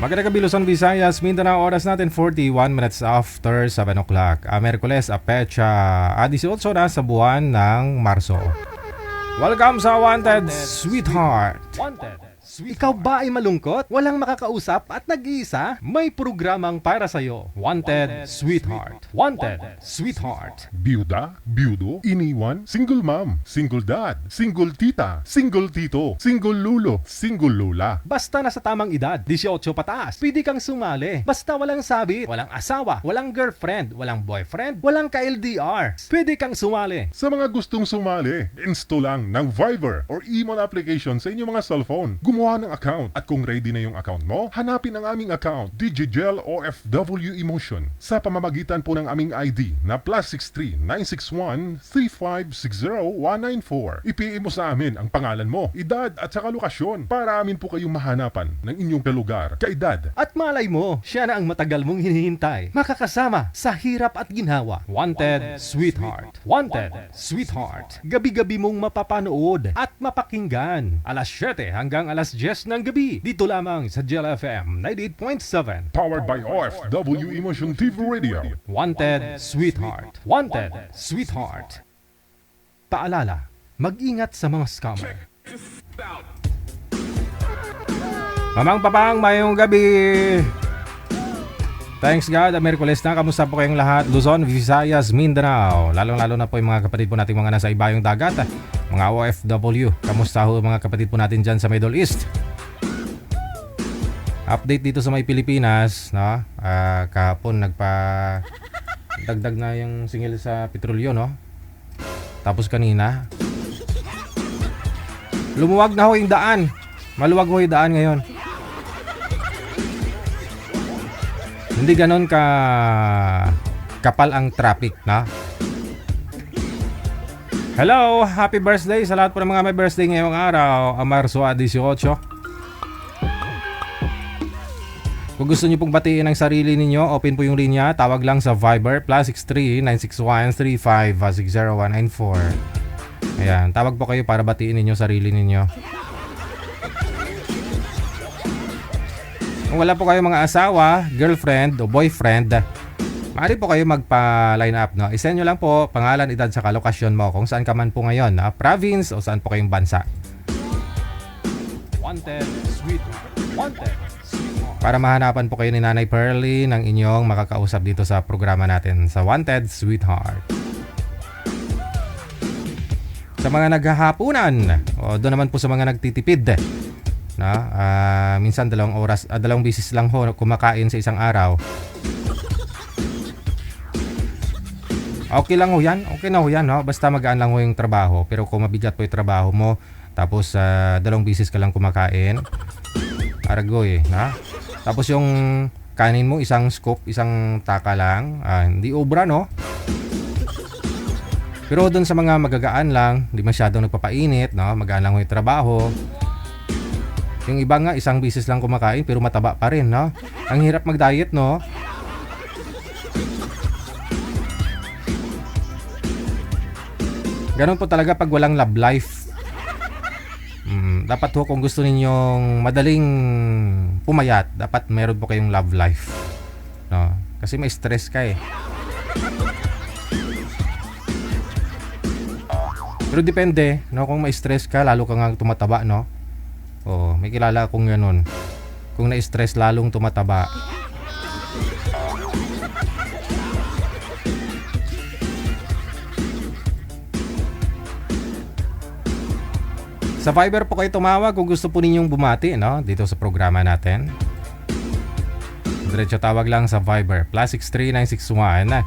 Magandang gabi Luzon, Visayas, Mindanao, oras natin 41 minutes after 7 o'clock. Merkules, pecha 18 na sa buwan ng Marso. Welcome sa Wanted Sweetheart. Ikaw ba ay malungkot? Walang makakausap at nag-iisa? May programang para sa'yo. Wanted Sweetheart. Wanted Sweetheart. Byuda, byudo, iniwan, single mom, single dad, single tita, single tito, single lulo, single lola. Basta nasa tamang edad, 18 pataas, pwede kang sumali. Basta walang sabit, walang asawa, walang girlfriend, walang boyfriend, walang ka-LDR. Pwede kang sumali. Sa mga gustong sumali, install lang ng Viber or Emon application sa inyong mga cellphone. Gumawa ng account at kung ready na yung account mo, hanapin ang aming account, Digigel OFW Emotion, sa pamamagitan po ng aming ID na +63 961 3560 194. I-PM mo sa amin ang pangalan mo, edad at saka lokasyon para amin po kayong mahanapan ng inyong kalugar, kaedad. At malay mo, siya na ang matagal mong hinihintay. Makakasama sa hirap at ginhawa. Wanted Sweetheart. Wanted Sweetheart. Gabi-gabi mong mapapanood at mapakinggan. Alas 7 hanggang alas 10 ng gabi. Dito lamang sa Gel FM 98.7. Powered by OFW Emotion TV Radio. Wanted Sweetheart. Wanted Sweetheart. Paalala, mag-ingat sa mga scammer. Mamang papang, mayong gabi. Thanks God, Merkules na. Kamusta po kayong lahat? Luzon, Visayas, Mindanao. Lalong-lalo na po yung mga kapatid po natin mga nasa ibayong dagat. Mga OFW. Kamusta ho mga kapatid po natin dyan sa Middle East? Update dito sa may Pilipinas, no? Kahapon dagdag na yung singil sa petrolyo, no? Tapos kanina lumuwag na ho yung daan. Maluwag ho yung daan ngayon. Hindi ganon kapal ang traffic, na. Hello, happy birthday sa lahat po ng mga may birthday ngayong araw, Marso 18. Kung gusto niyo pong batiin ang sarili ninyo, open po yung linya. Tawag lang sa Viber +63 961 3560 194. Ayan, tawag po kayo para batiin ninyo sarili ninyo. Kung wala po kayo mga asawa, girlfriend o boyfriend, maaari po kayo magpa-line up, no? I-send nyo lang po pangalan, edad, sa lokasyon mo kung saan ka man po ngayon, na province o saan po kayong bansa. Wanted Sweetheart. Wanted Sweetheart. Para mahanapan po kayo ni Nanay Pearly ng inyong makakausap dito sa programa natin sa Wanted Sweetheart. Sa mga naghahapunan o doon naman po sa mga nagtitipid, na minsan dalawang bisis lang ho kumakain sa isang araw. Okay lang ho yan. Okay na ho yan, no? Basta magaan lang ho yung trabaho. Pero kung mabigat po yung trabaho mo, tapos dalawang bisis ka lang kumakain, aragoy, na? Tapos yung kanin mo, isang scoop, isang taka lang, hindi obra, no? Pero doon sa mga magagaan lang, hindi masyadong nagpapainit, no? Magaan lang ho yung trabaho. Yung iba nga, isang bisis lang kumakain pero mataba pa rin, no? Ang hirap mag-diet, no? Ganon po talaga pag walang love life. Dapat ho, kung gusto ninyong madaling pumayat, dapat meron po kayong love life, no? Kasi may stress ka eh. Pero depende, no? Kung may stress ka, lalo ka nga tumataba, no? Oh, may kilala akong ganun. Kung na-stress, lalong tumataba. Sa Viber po kayo tumawag kung gusto po ninyong bumati, no? Dito sa programa natin. Diretso tawag lang sa Viber +63 961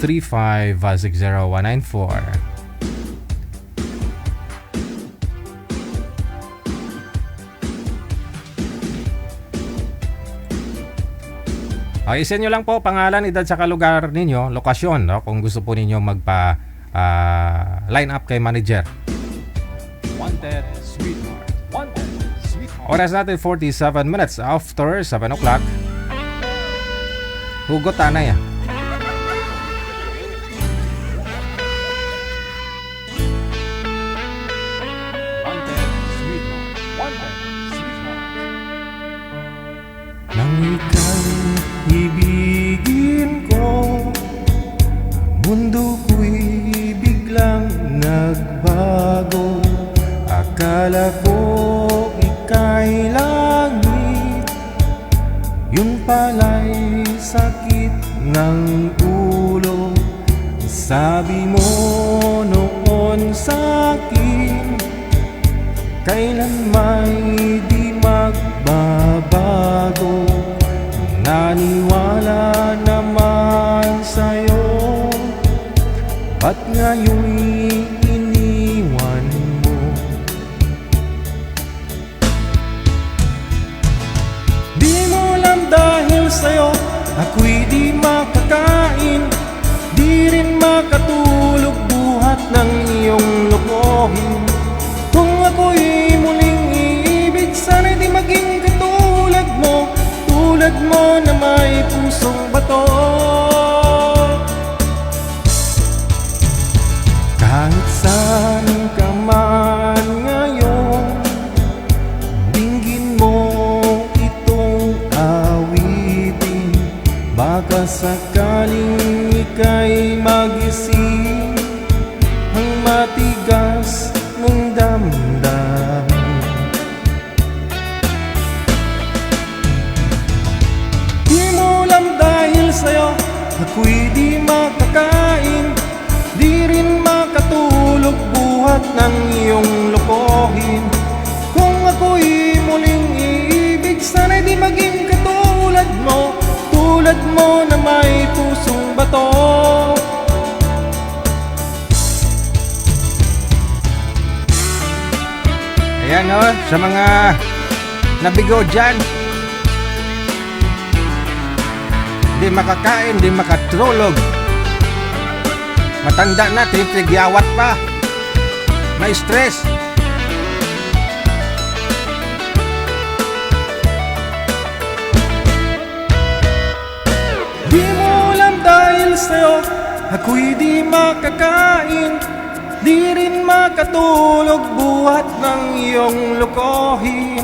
3560 194. Okay, send nyo lang po pangalan, edad, sa lugar ninyo, lokasyon, no? Kung gusto po ninyo line up kay manager. Wanted Sweetheart. Wanted Sweetheart. Oras natin 47 minutes after 7 o'clock. Hugot tanay ah. Wanted Sweetheart. Wanted Sweetheart. Nang ika'y ibigin ko, ang mundo ko'y biglang nagbago. Akala ko ika'y langit, yun pala'y sakit ng ulo. Sabi mo noon sa'kin, kailan may di magbabago. Naniwala naman sa'yo, ba't ngayon'y iniwan mo? Di mo alam dahil sa'yo ako'y di makakain, di rin makatulog buhat ng iyong lokohin. Kung ako'y muling iibig, sana'y di maging katulad mo, tulad mo na may pusong bato. Kahit saan ka man ngayon, dinggin mo itong awitin. Baka sakaling ika'y magising ang matigas mong damdamin. Di mo alam dahil sa'yo ako'y di makakain, di rin makatulog buhat ng iyong lokohin. Kung ako'y muling iibig, sana'y di maging katulad mo, tulad mo na may pusong bato. Ayan o, sa mga nabigo dyan, di makakain, di makatulog, matanda na, tinitrigyawat pa, may stress. Di mo alam dahil sa'yo ako'y di makakain, di rin makatulog buhat ng iyong lokohin.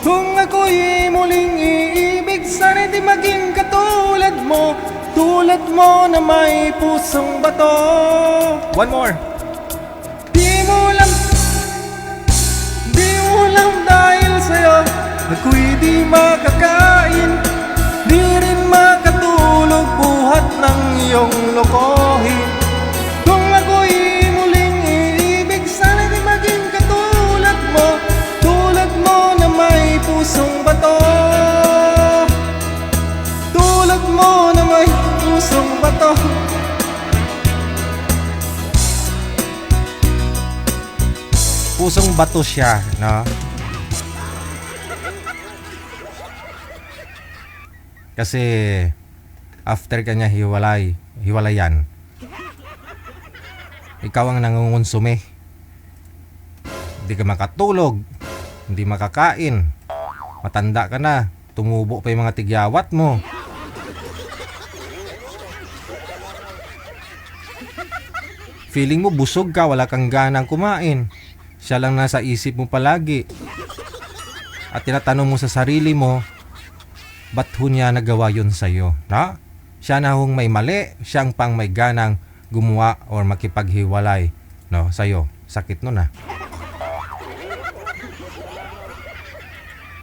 Kung ako'y muling iibig, sana'y di maging katulad mo, tulad mo na may pusong bato. One more. Di mo alam dahil sa'yo ako'y di makakain, di rin makatulog buhat ng iyong lokohin. Kung ako'y muling iibig, sana'y di maging katulad mo, tulad mo na may pusong bato. Tulad mo na may pusong bato. Pusong bato siya, no? Kasi after kanya hiwalayan, ikaw ang nangungonsume. Hindi ka makatulog, hindi makakain, matanda ka na, tumubo pa yung mga tigyawat mo. Feeling mo busog ka, wala kang ganang kumain. Siya lang nasa isip mo palagi. At tinatanong mo sa sarili mo, ba't ho niya nagawa yun sa'yo? Na? Siya na hong may mali, siyang pang may ganang gumawa or makipaghiwalay, no, sa'yo. Sakit nun, na.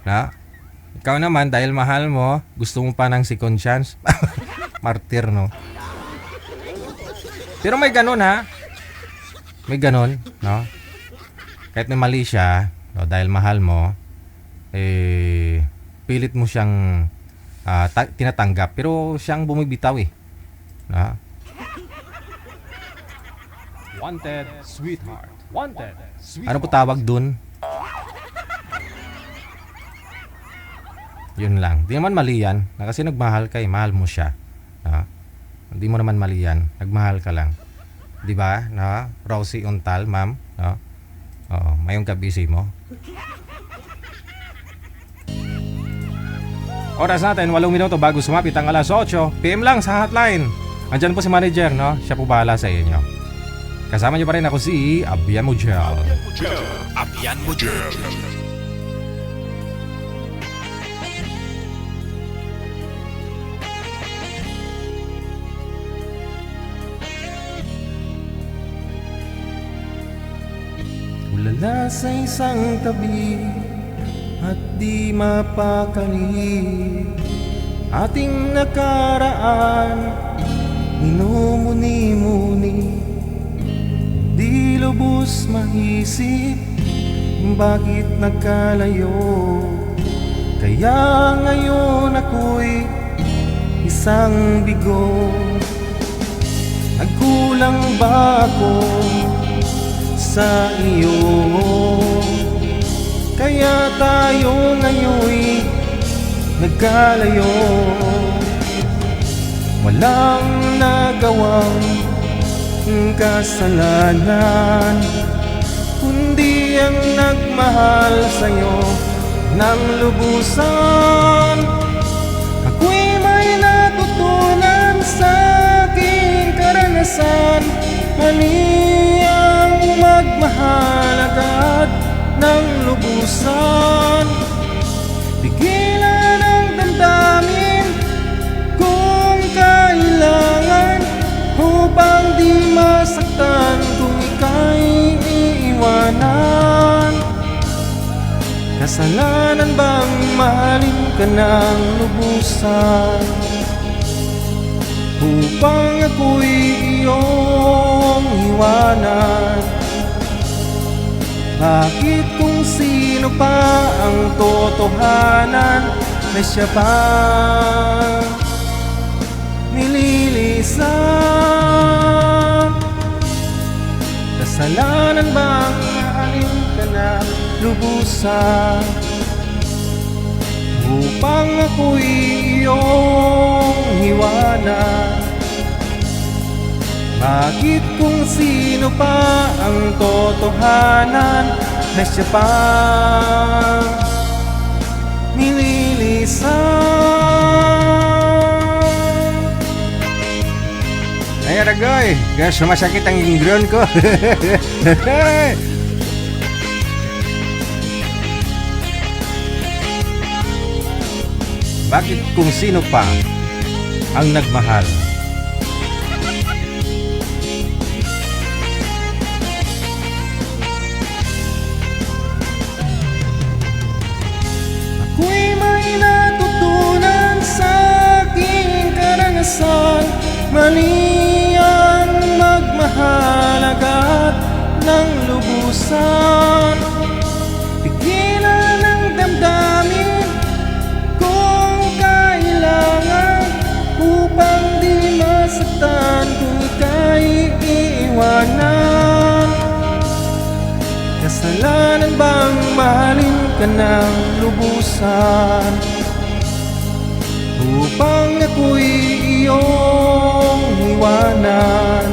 Na? Ikaw naman, dahil mahal mo, gusto mo pa ng second chance. Martir, no? Pero may ganon, ha? May ganon, no? Kahit may mali siya, no, dahil mahal mo, pilit mo siyang tinatanggap, pero siyang bumibitaw, eh. No? Wanted, sweetheart. Wanted, sweetheart. Ano po tawag dun? Yun lang. Di naman mali yan. Na kasi nagmahal ka, mahal mo siya. Hindi mo naman mali yan. Nagmahal ka lang. Di ba? Rosie Untal, ma'am. Mayong kabisi mo. Oras natin, 8 minuto bago sumapit ang alas 8 PM lang sa hotline. Andyan po si manager, no? Siya po bahala sa inyo. Kasama niyo pa rin ako si Abian Mujel. Abian Mujel. nasa isang tabi at di mapakali. Ating nakaraan minumuni-muni, di lubos maisip bakit nagkalayo. Kaya ngayon ako'y isang bigo. Nagkulang ba ako sa iyo? Kaya tayo ngayon'y nagkalayo. Walang nagawang kasalanan, kundi ang nagmahal sa'yo ng lubusan. Ako'y may natutunan sa aking karanasan, mali ang magmahal agad ng lubusan. Pigilan ang damdamin kung kailangan, upang di masaktan kung ika'y iiwanan. Kasalanan bang mahalin ka ng lubusan, upang ako'y iyong iwanan? Bakit kung sino pa ang totohanan na siya pa nililisan? Kasalanan bang mahalin ka na lubusan, upang ako'y iyong iwanan? Bakit kung sino pa ang totohanan na siya pa nililisan? Ay, Aragoy, guys, sumasakit ang ingron ko. Bakit kung sino pa ang nagmahal? Ako'y may natutunan sa aking karanasan, mali ang magmahal agad ng lubusan. Pigilan ang damdamin kung kailangan, upang di masaktan kung ika'y iiwanan. Kasalanan bang mahalin ka ng lubusan, upang ako'y iyong iwanan?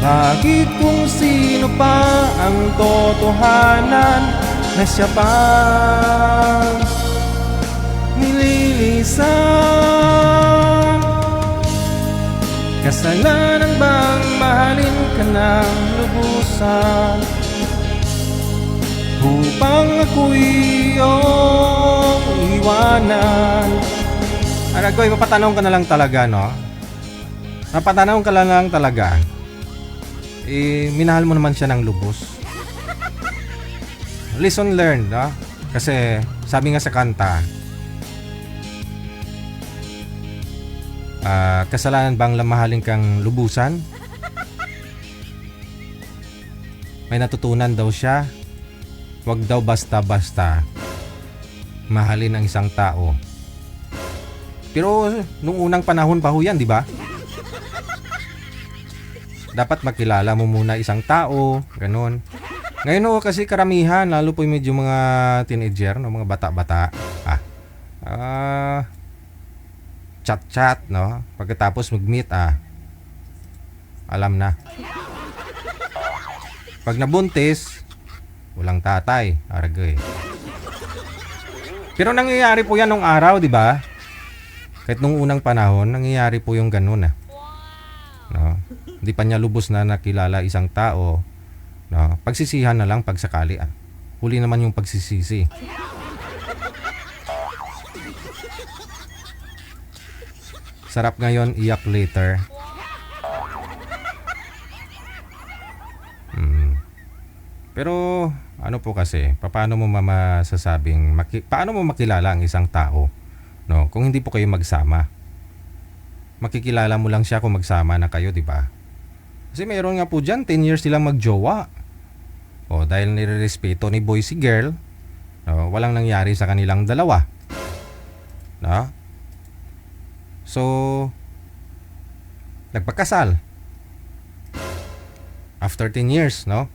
Bakit kung sino pa ang totohanan na siya pa nililisan? Kasalanan bang mahalin ka ng lubusan, upang ako'y iyong iwanan? Aragoy, mapatanong ka na lang talaga, no? Mapatanong ka lang talaga. Minahal mo naman siya ng lubos. Lesson learned, no? Kasi sabi nga sa kanta, kasalanan bang mahalin kang lubusan? May natutunan daw siya. Huwag daw basta-basta mahalin ang isang tao. Pero nung unang panahon pa ho yan, di ba? Dapat makilala mo muna isang tao, ganun. Ngayon ho kasi karamihan, lalo po yung medyo mga teenager, no, mga bata-bata. Chat-chat, no? Pagkatapos mag-meet, alam na. Pag nabuntis, walang tatay, Aragoy. Pero nangyayari po yan nung araw, di ba? Kahit nung unang panahon, nangyayari po yung ganun, no? Hindi pa niya lubos na nakilala isang tao, no? Pagsisihan na lang pag sakali, huli naman yung pagsisisi. Sarap ngayon, iyak later. Pero ano po kasi, paano mo masasabing, paano mo makilala ang isang tao, no? Kung hindi po kayo magsama. Makikilala mo lang siya kung magsama na kayo, di ba? Kasi meron nga po dyan, 10 years silang magjowa. O dahil nirerespeto ni boy si girl, no, walang nangyari sa kanilang dalawa. No? So, nagpakasal. After 10 years, no?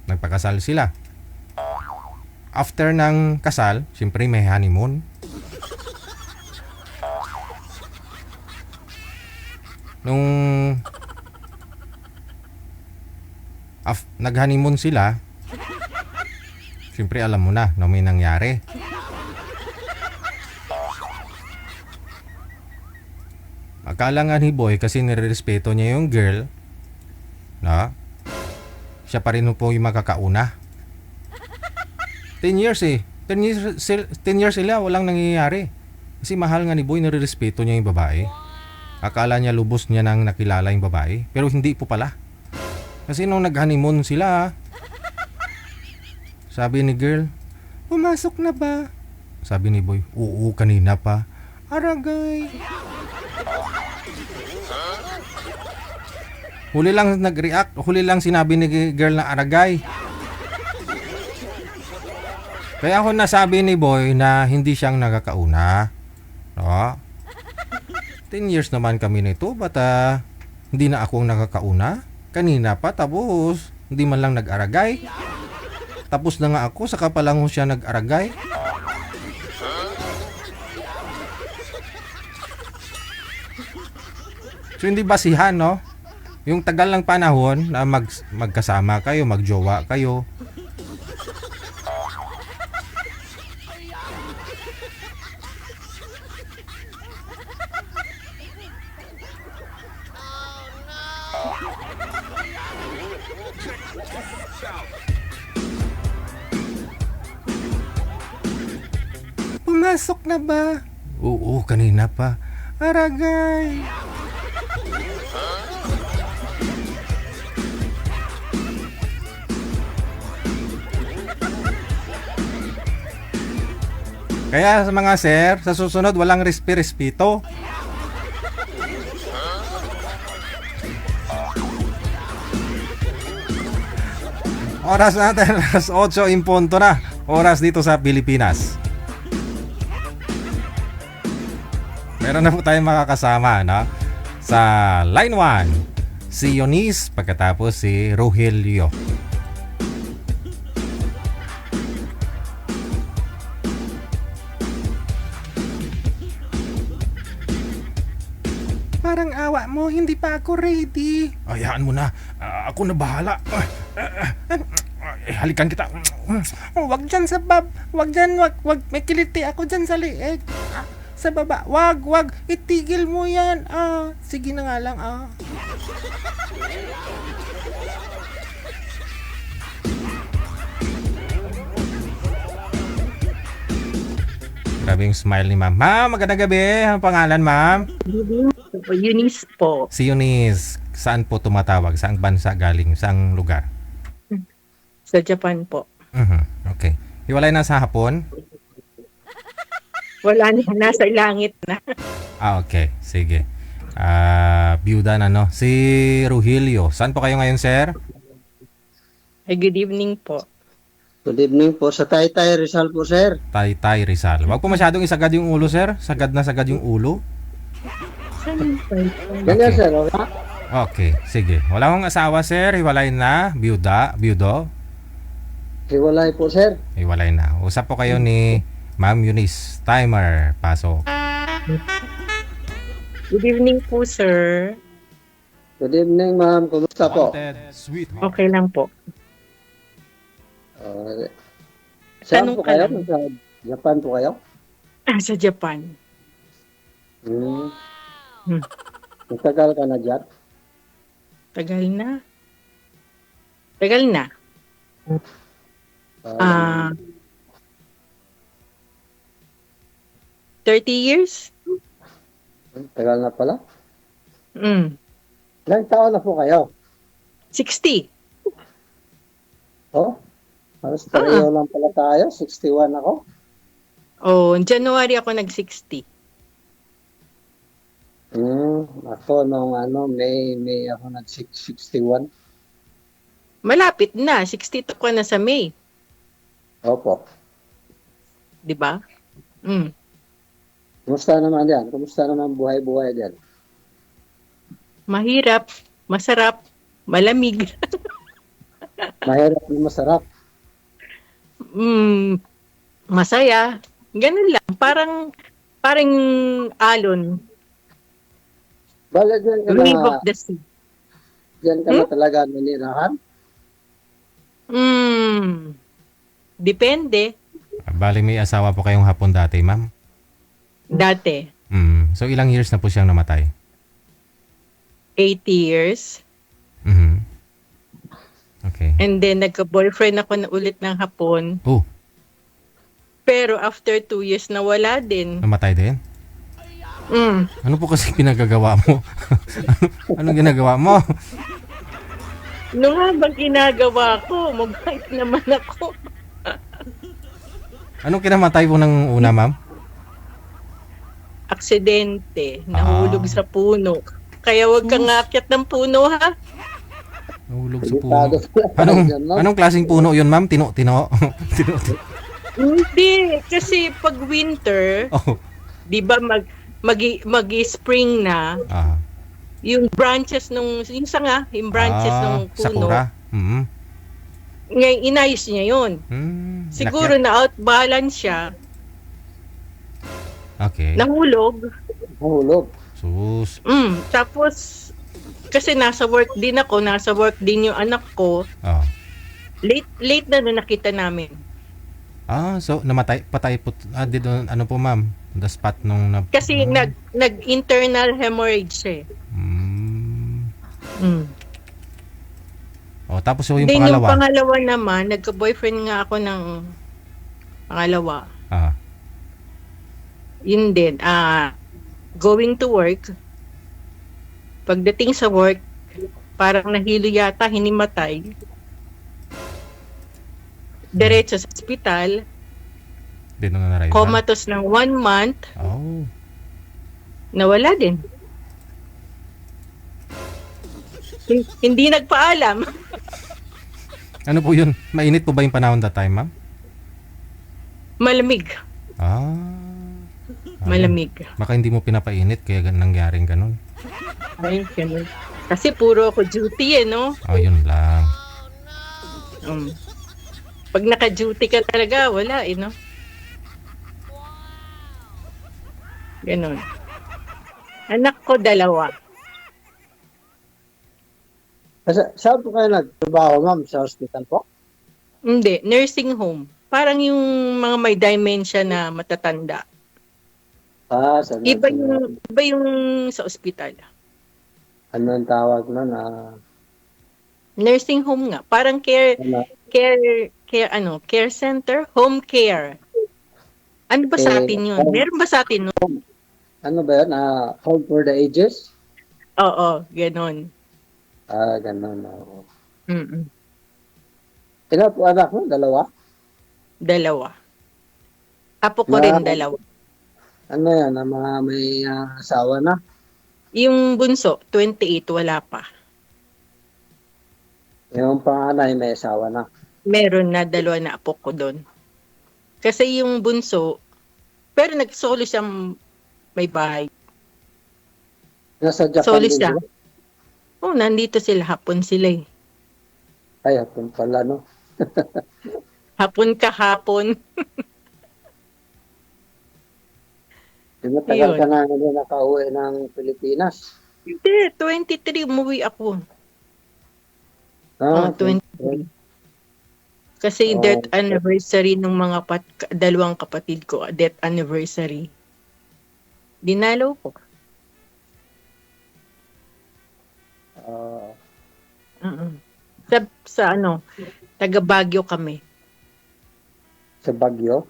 Nagpakasal sila. After ng kasal, siyempre may honeymoon. Nung nag-honeymoon sila, siyempre alam mo na may nangyari. Akala nga ni boy kasi nirerespeto niya yung girl, no? Siya pa rin po yung makakauna. 10 years eh. 10 years sila, walang nangyayari. Kasi mahal nga ni boy, nirerespeto niya yung babae. Akala niya lubos niya nang nakilala yung babae. Pero hindi po pala. Kasi nung nag-honeymoon sila, sabi ni girl, pumasok na ba? Sabi ni boy, oo, kanina pa. Aragay. Huli lang nag-react, huli lang sinabi ni girl na aragay. Kaya ako nasabi ni boy na hindi siyang nakakauna. No? 10 years naman kami nito, but hindi na ako ang nakakauna. Kanina pa, tapos hindi man lang nag-aragay. Tapos na nga ako, saka pa lang siya nag-aragay. So hindi basihan, no? Yung tagal ng panahon na magkasama kayo, magjowa kayo. Pumasok na ba? Oo, kanina pa. Aragay. Kaya sa mga sir, sa susunod walang respeto. Oras natin, alas 8 in punto na. Oras dito sa Pilipinas. Meron na po tayong makakasama, no? Sa line 1, si Eunice, pagkatapos si Rogelio. Parang awa mo, hindi pa ako ready. Hayaan mo na, ako na bahala. Halikan kita. Wag dyan sa bab. Wag dyan, wag. May kiliti ako dyan sa liig. Sa baba. Wag. Itigil mo yan. Sige na nga lang. Grabe yung smile ni ma'am. Ma'am, magandang gabi. Ang pangalan, ma'am? Eunice po. Si Eunice. Saan po tumatawag? Saang bansa galing? Saang lugar? Sa Japan po. Okay. Hiwalay na sa hapon? Wala na, nasa langit na. Okay. Sige. Byuda na, no? Si Rogelio. Saan po kayo ngayon, sir? Good evening po. Good evening po sa Taytay Rizal po, sir. Taytay Rizal. Wag po masyadong isagad yung ulo, sir. Sagad na sagad yung ulo. Ganyan, Okay. sir. Okay? Okay. Sige. Wala akong asawa, sir. Hiwalay na. Byudo. Hiwalay po, sir. Hiwalay na. Usap po kayo ni Ma'am Eunice. Timer. Pasok. Good evening po, sir. Good evening, ma'am. Kumusta po? Wanted, sweetheart. Okay lang po. Saan Tanong po ka kayo? lang. Sa Japan po kayo? Sa Japan. Hmm. Hmm. Matagal ka na dyan? Tagal na. 30 years? Tagal na pala. Mm. Ilang taon na po kayo? 60. Oh? Halos pareho lang pala tayo. 61 ako. Oh, January ako nag-60. Ako nung May ako nag-61. Malapit na. 62 ka na sa May. Opo. Di ba? Mm. Kumusta naman yan? Kumusta naman buhay-buhay dyan? Mahirap, masarap, malamig. Mahirap na masarap. Masaya. Ganun lang. Parang alon. Bala dyan ka Wave na, of the sea. dyan ka na talaga nanirahan? Depende. Bali may asawa po kayong hapon dati, ma'am? Dati, So ilang years na po siyang namatay? 80 years. Okay. And then, nagka-boyfriend ako na ulit ng hapon. Oh, Pero after 2 years, nawala din. namatay din? Mm. Ano po kasi pinagagawa mo? Anong ginagawa mo? Ano nga bang ginagawa ko? Mabait naman ako. Anong kinamatay po ng una, ma'am? Aksidente. Nahulog sa puno. Kaya wag kang aakyat ng puno, ha? Nahulog sa Delikado puno. pala Anong, dyan, no? anong klaseng puno yun, ma'am? Tino? Tino? Hindi. Kasi pag winter, Oh. di ba mag-spring na, Ah. yung branches yung sanga, yung branches ng puno, Sakura. ngayon inayos niya yun. Siguro na outbalance siya, Okay. nahulog. Nahulog. Sus. Tapos, kasi nasa work din yung anak ko, Oh. late na nakita namin. So patay po. Dito, ano po, ma'am? The spot nung Kasi nag-internal hemorrhage siya eh. Tapos yung Then yung pangalawa. pangalawa naman, nagka-boyfriend nga ako ng pangalawa. Yun din, going to work. Pagdating sa work, parang nahilo yata, hinimatay. Diretso sa ospital, Dito na narayuan. comatose ng 1 month, Oh. nawala din. Hindi nagpaalam. Ano po yun? Mainit po ba yung panahon that time, ma'am? Malamig. Ayun. Malamig. Baka hindi mo pinapainit kaya nangyaring ganun. Ay, ganun. Kasi puro ako duty no? Yun lang. Pag naka-duty ka talaga, wala no? Ganun. Anak ko 2. Saan po kayo nagtrabaho, ma'am? Sa hospital po? Hindi, nursing home. Parang yung mga may dementia na matatanda. Sa Iba yung sa ospital. Ano ang tawag nun? Nursing home nga. Parang care center, home care. Ano ba sa atin yun? Meron ba sa atin nun? Ano ba yun? Home for the ages? Oo, ganun. Ganun. Oo. Mm-mm. Ilan po anak mo? 2? 2. Apo ko rin 2. Ano yan? Mga may asawa na? Yung bunso, 28, wala pa. Yung panganay may asawa na? Meron na 2 na apo ko doon. Kasi yung bunso, pero nagsolo siyang may bahay. Nasa Japan Solo din siya. sila? Nandito sila. Hapon sila eh. Ay, hapon pala, no? Hapon kahapon. Matagal Yun. ka na hindi nakauwi ng Pilipinas. Hindi, 23 umuwi ako. 23. Kasi death anniversary ng mga 2 kapatid ko, death anniversary. Dinalo ko. Sa taga Baguio kami. Sa Baguio?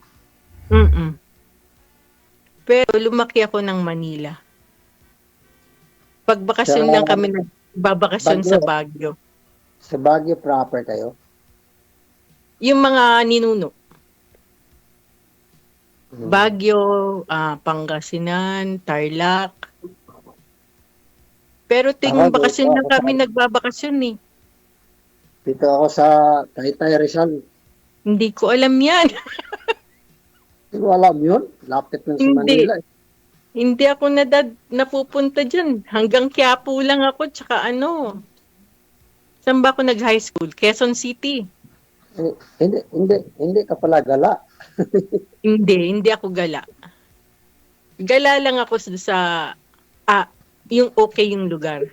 Pero lumaki ako ng Manila. Pagbakasyon lang kami nagbabakasyon sa Baguio. Sa Baguio proper kayo? Yung mga ninuno. Baguio, Pangasinan, Tarlac. Pero Ako, ting bakasyon dito lang ako kami nagbabakasyon eh. Dito ako sa Taytay Rizal. Hindi ko alam yan. Hindi ko alam yun. Lapit lang sa Hindi. Manila. Eh. Hindi ako napupunta dyan. Hanggang Quiapo lang ako, tsaka ano. Saan ba ako nag-high school? Quezon City. Hindi ka pala gala. Hindi ako gala. Gala lang ako sa yung okay yung lugar.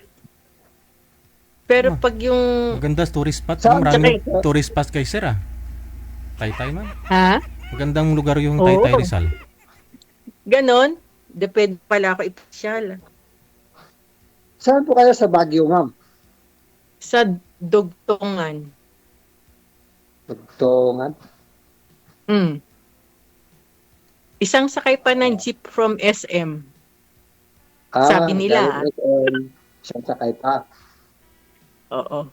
Pero pag yung, Maganda tourist spot. Saan? Maraming Tsaka- tourist spot kay Sir ah. Taytay man. ha? Magandang lugar yung Oo. Taytay Rizal. Ganon? Depende pala ako ipasyal. Saan po kayo sa Baguio, ma'am? Sa Dugtongan. Tugtungan. Isang sakay pa ng jeep from SM. Sabi nila, Saan sakay pa? Oo.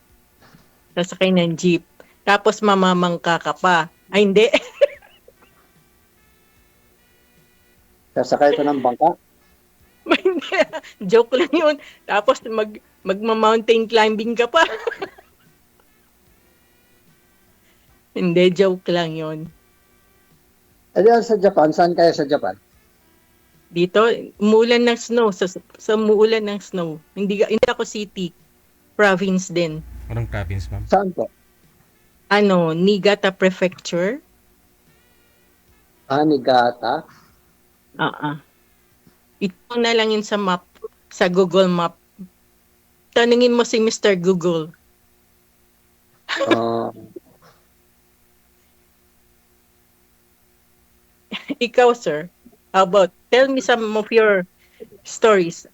Sasakay ng jeep. Tapos mamamangka ka pa. Ay, hindi. Sasakay pa ng bangka? Hindi. Joke lang yun. Tapos magma-mountain climbing ka pa. Hindi, joke lang yun. Eh, diyan sa Japan, saan kayo sa Japan? Dito, umuulan ng snow. Sa umuulan ng snow. Hindi ako city. Province din. Anong province, ma'am? Saan po? Niigata Prefecture. Niigata. Ito na lang yun sa map. Sa Google Map. Tanungin mo si Mr. Google. Ikaw, sir. How about, tell me some of your stories.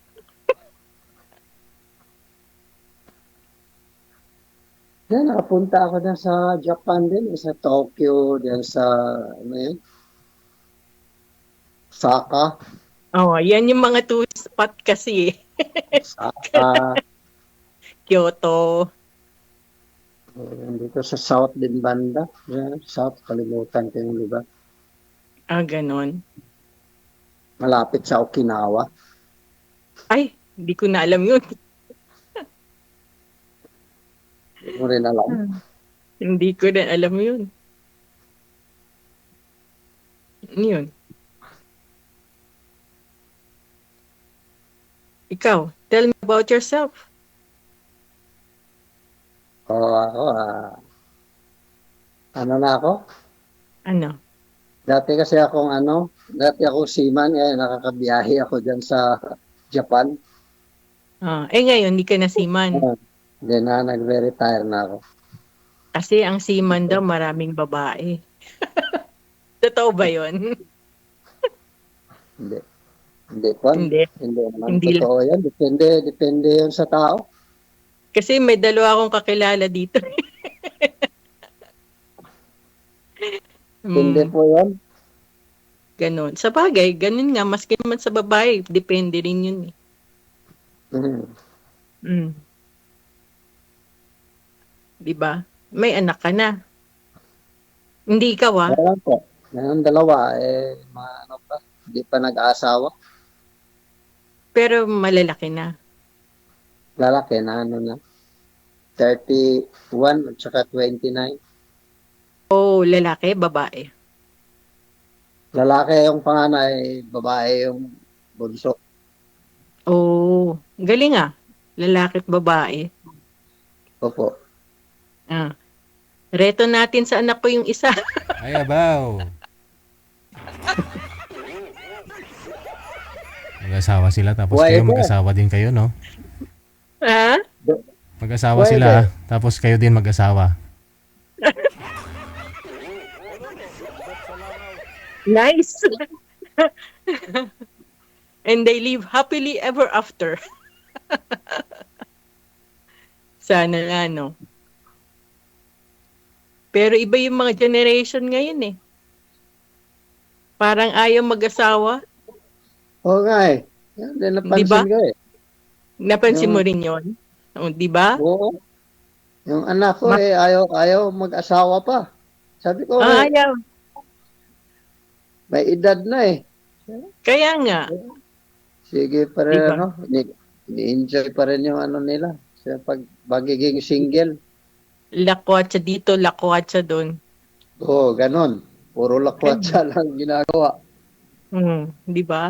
Nakapunta ako na sa Japan din, sa Tokyo, din sa, ano yun? Osaka. Yan yung mga tourist spot kasi. Osaka. Kyoto. Dito sa South din banda. South, kalimutan ko yung lugar. Ganon. Malapit sa Okinawa. Ay, hindi ko na alam yun. Hindi mo rin alam. Hindi ko na alam yun. Yun. Ikaw, tell me about yourself. Ako, ano na ako? Ano? Dati akong seaman, nakakabiyahe ako dyan sa Japan. Ngayon, hindi ka na seaman. Then, nag-retire na ako. Kasi ang seaman daw, maraming babae. Totoo ba yun? Hindi. Hindi po. Hindi. Hindi naman Hindi totoo yan. Depende yun sa tao. Kasi may dalawa akong kakilala dito. Hindi po yan. Ganon. Sa bagay, ganun nga. Maski naman sa babae, depende rin yun eh. Diba? May anak ka na. Hindi ikaw Meron po. Meron dalawa. Hindi pa nag-aasawa. Pero malalaki na. Lalaki na, 31 at saka 29. Lalaki, babae. Lalaki yung panganay, babae yung bunso. Galing ah. Lalaki at babae. Opo. Reto natin sa anak ko yung isa. Ay, abaw. Mag-asawa sila tapos Why kayo ba? mag-asawa din kayo, no? Ha? Mag-asawa Why sila ba? tapos kayo din mag-asawa. Nice. And they live happily ever after. Sana nga, no? Pero iba yung mga generation ngayon eh. Parang ayaw mag-asawa. Oo nga eh. Yan din napansin Diba? ko eh. Napansin mo rin yun? Di ba? Oo. Yung anak ko ayaw mag-asawa pa. Sabi ko, Ayaw. may edad na eh. Kaya nga. Sige pa rin, Diba? ano, ini-enjoy pa rin yung ano nila sa pagiging single. Lakwatsa dito, lakwatsa doon. Oo, ganon. Puro lakwatsa lang ginagawa. Di ba?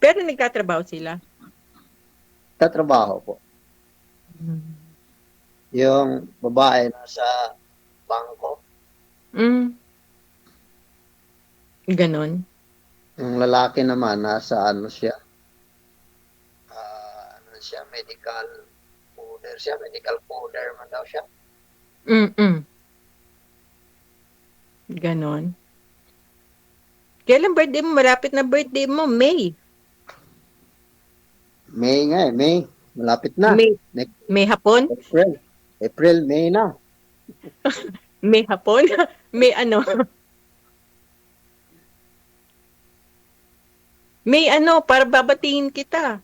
Pero nagtatrabaho sila. Tatrabaho po. Yung babae nasa bangko, Ganon. yung lalaki naman nasa ano siya, ano siya, medical coder man daw siya. Ganon. Kailan birthday mo? Malapit na birthday mo, May. May nga eh, May. Malapit na. May. Next May hapon? April, May na. May hapon? May ano? May ano, para babatingin kita.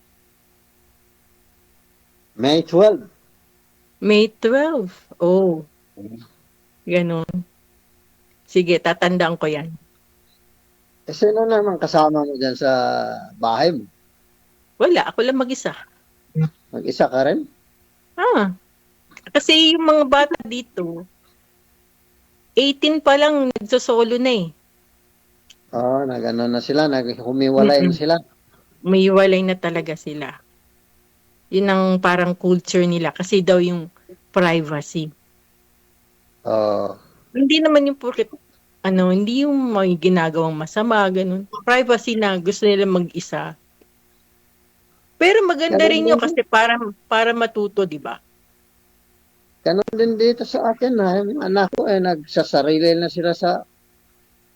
May 12. May 12. Oh. Ganon. Sige, tatandaan ko yan. Eh, sino naman kasama mo dyan sa bahay mo? Wala, ako lang mag-isa. Mag-isa ka rin? Kasi yung mga bata dito, 18 pa lang nagsosolo na eh. Oo, nag-ano na sila, naghumiwalay na sila. May walay na talaga sila. Yun ang parang culture nila kasi daw yung privacy. Oo. Hindi naman yung porket hindi yung may ginagawang masama, ganun. Privacy na gusto nila mag-isa. Pero maganda Ganun rin yun din. kasi para matuto, di ba? Ganon din dito sa akin na yung anak ko nagsasarili na sila sa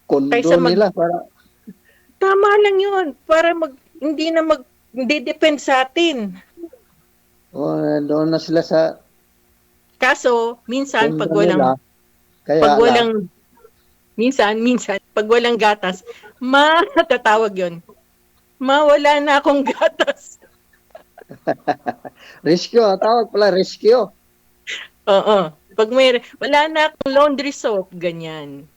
kondo Kaysa nila para Tama lang yun. Para hindi depend sa atin. doon na sila sa Kaso, minsan kondo pag walang nila. Kaya pag lang, walang minsan pag walang gatas, tatawag yun. Wala na akong gatas. rescue, tawag pala rescue. Oo. Pag wala na akong laundry soap, ganyan.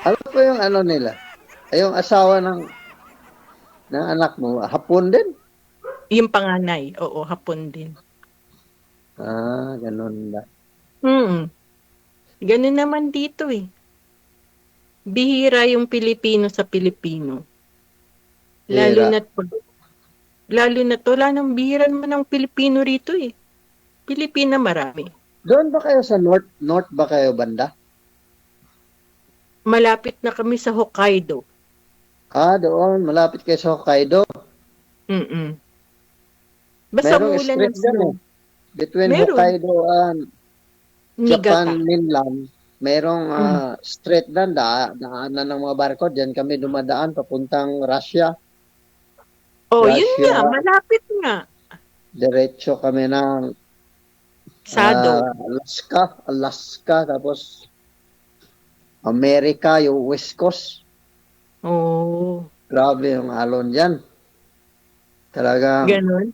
Ano po yung ano nila? Ay, yung asawa ng anak mo, hapon din? Yung panganay, oo, hapon din. Ganun ba? Ganun naman dito eh. Bihira yung Pilipino sa Pilipino. Lalo na wala nang bihira naman ng Pilipino rito eh. Pilipina marami. Doon ba kayo sa north? North ba kayo banda? Malapit na kami sa Hokkaido. Doon. Malapit kayo sa Hokkaido. Basta Merong umulan ng street dyan snow. Between Meron. Hokkaido and Niigata. Japan mainland, merong street doon, daanan ng mga barko. Diyan kami dumadaan papuntang Russia. Oh, yun Russia. nga. Malapit nga. Diretso kami ng Sado. Alaska, tapos Amerika, yung West Coast. Oh. Grabe yung alon dyan. Talagang Ganon.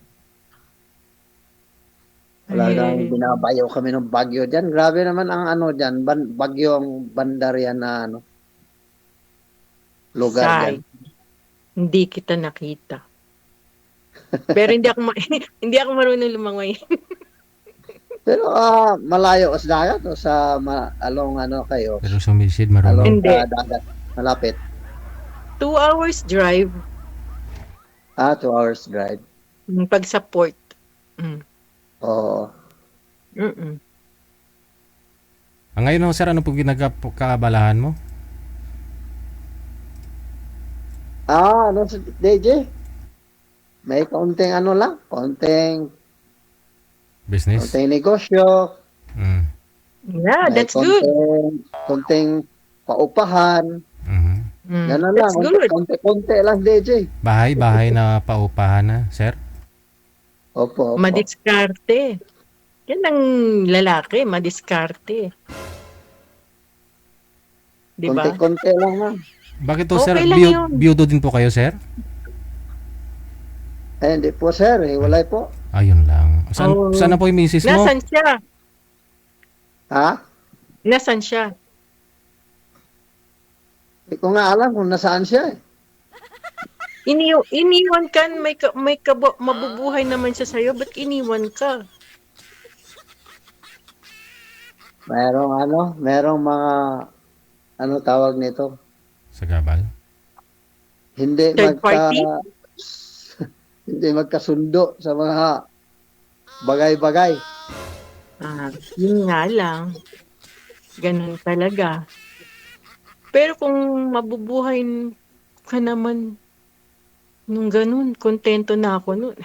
binabayo kami ng bagyo dyan. Grabe naman ang ano dyan, bagyo ang bandaryan na lugar Say. dyan. Hindi kita nakita. Pero hindi ako marunong lumangoy. Pero malayo sa dagat o sa along kayo? Pero sumisid marunong. Along Hindi. dagat. Malapit. 2 hours drive 2 hours drive. pag sa port. Oo. Ngayon sir, ano po ginagkabalahan mo? Ano sa DJ? May konting konting Business? negosyo. Yeah, May that's good. Konting paupahan. Ganun lang. That's good. Konti lang, DJ. Bahay na paupahan na, sir? Opo. Madiskarte. Yan ang lalaki, madiskarte. Di ba? Konti lang na. Bakit to, Okay sir? lang yun. Biyudo din po kayo, sir? Hindi po, sir. Walay po. Ayun lang. Saan na po yung misis mo? Nasaan siya? Ha? Nasaan siya? Hindi ko nga alam kung nasaan siya eh. Iniwan ka, mabubuhay naman siya sa'yo, ba't iniwan ka? Merong mga, ano tawag nito? Sa gabal? Hindi Third party? hindi magkasundo sa mga bagay-bagay. Yun nga lang. Ganun talaga. Pero kung mabubuhay ka naman nung ganun, kontento na ako nun.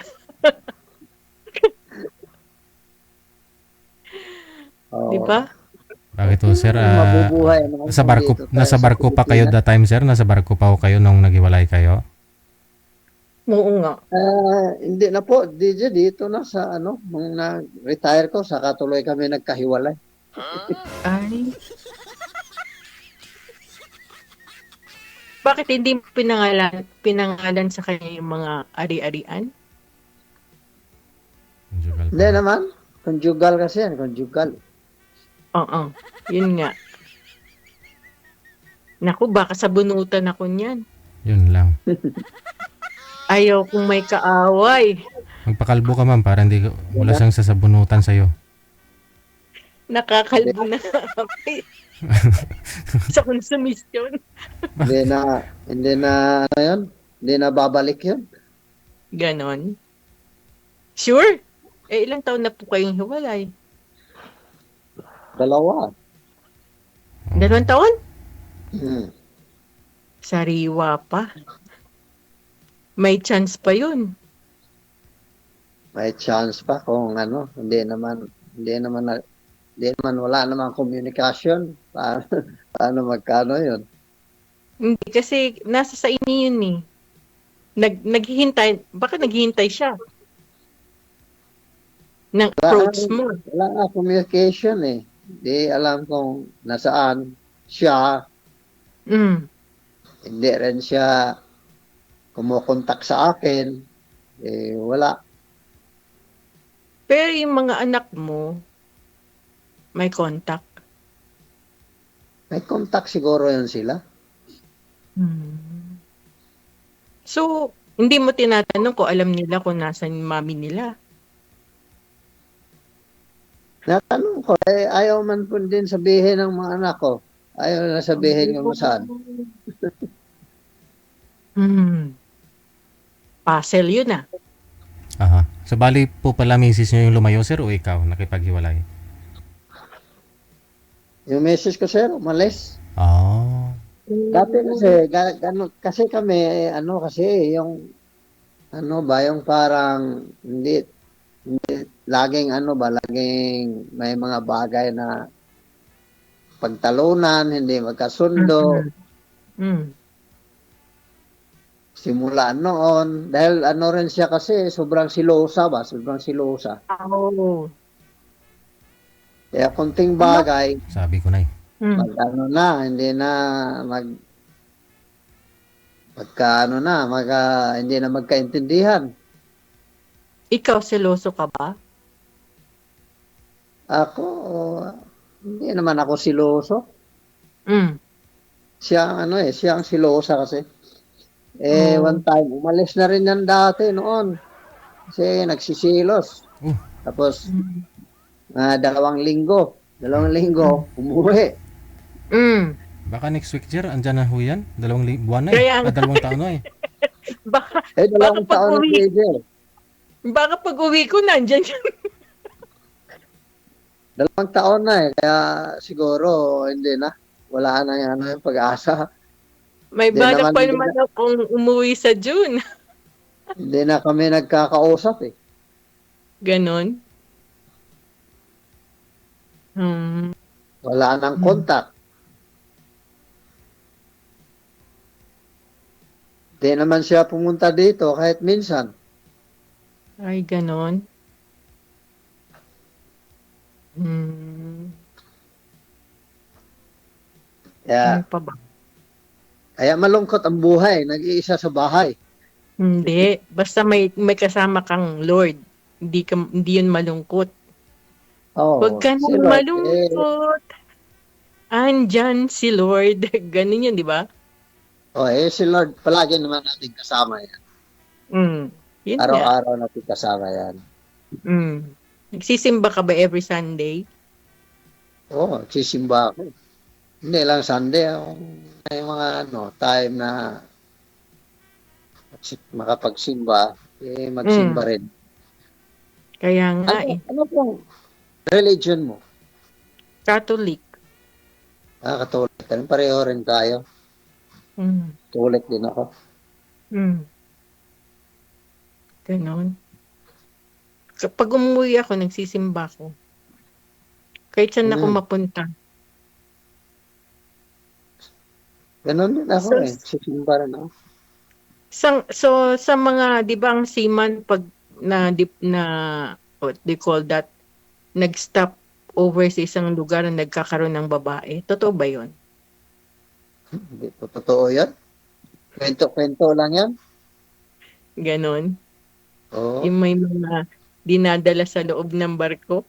Oo. Di ba? Bakit ho, sir? Mabubuhay naman Nasa barko, dito tayo nasa sa barko pa kayo Pilipinas. that time, sir? Nasa barko pa ho kayo nung naghiwalay kayo? Oo nga. Hindi na po, DJ, dito na sa nung na-retire ko, saka tuloy kami nagkahiwalay. Ay. Bakit hindi mo pinangalan sa kanya yung mga ari-arian? Conjugal pa. Hindi naman, conjugal kasi yan, conjugal. Oo. Yun nga. Naku, baka sabunutan ako niyan. Yun lang. Ayaw kung may kaaway. Magpakalbo ka, ma'am, para hindi wala siyang sasabunutan sa'yo. Nakakalbo na kami. Sa konsumisyon. Hindi na, hindi na babalik yun. Ganon. Sure? Ilang taon na po kayong hiwalay? 2. 2 taon? Hmm. Sariwa pa. May chance pa yun. May chance pa kung hindi naman wala namang komunikasyon. Paano magkano yun? Hindi, kasi nasa sa inyo yun eh. Baka naghihintay siya ng approach mo. Wala nga communication eh. Hindi alam kung nasaan siya. Mm. Hindi rin siya kumukontak sa akin. Wala. Pero yung mga anak mo, may contact. May contact siguro yun sila. So, hindi mo tinatanong kung alam nila kung nasan yung mami nila. Natanong ko, ayaw man po din sabihin ng mga anak ko. Ayaw na sabihin kung saan. Puzzle yun ah. Aha. So, bali po pala misis nyo yung lumayo, sir, o ikaw nakipaghiwalay? Yung message ko, sir, umalis. Oh. Dati kasi kami, kasi yung, yung parang, hindi laging laging may mga bagay na pagtalunan, hindi magkasundo. Simula noon, dahil rin siya kasi, sobrang silosa. Oh. Kaya konting bagay, Sabi ko na eh. hindi na hindi na magkaintindihan. Ikaw, seloso ka ba? Ako, hindi naman ako siloso. Siya ang silosa kasi. One time, umalis na rin yan dati noon. Kasi nagsisilos. Tapos, 2 linggo, umuwi. Baka next week, sir, andyan na ho yan? 2 buwan na Kaya eh. 2 taon na eh. Baka 2 taon na pag-uwi, PJ. baka pag-uwi ko nandyan siya. 2 taon na eh. Kaya siguro, hindi na. Wala na yung pag-asa. May Hindi balak naman pa nila. naman akong umuwi sa June. Hindi na kami nagkakausap eh. Ganon. Wala nang contact. Hindi naman siya pumunta dito kahit minsan. Ay, ganon. Kaya, Ano pa ba? kaya malungkot ang buhay. Nag-iisa sa bahay. Hindi. Basta may kasama kang Lord. Hindi yun malungkot. Oh, Huwag ka si nang Lord, malungkot. Andyan si Lord. Ganun yun, di ba? O si Lord, palagi naman natin kasama yan. Mm. Yun nga. Araw-araw natin kasama yan. Mm. Nagsisimba ka ba every Sunday? Oo, sisimba ako. Hindi lang Sunday. May mga time na makapagsimba, magsimba rin. Kaya nga Ano pong religion mo? Catholic. Katolik. Pareho rin tayo. Mm. Katolik din ako. Ganon. Kapag umuwi ako, nagsisimba ako. Kahit saan ako mapunta. Ganon din ako So, sisimba rin ako. So, sa mga, di ba ang seaman, pag what they call that, nag-stop over sa isang lugar na nagkakaroon ng babae. Totoo ba yun? Hindi po totoo yan. Kwento-kwento lang yan. Ganon. Oo. Yung may mga dinadala sa loob ng barko.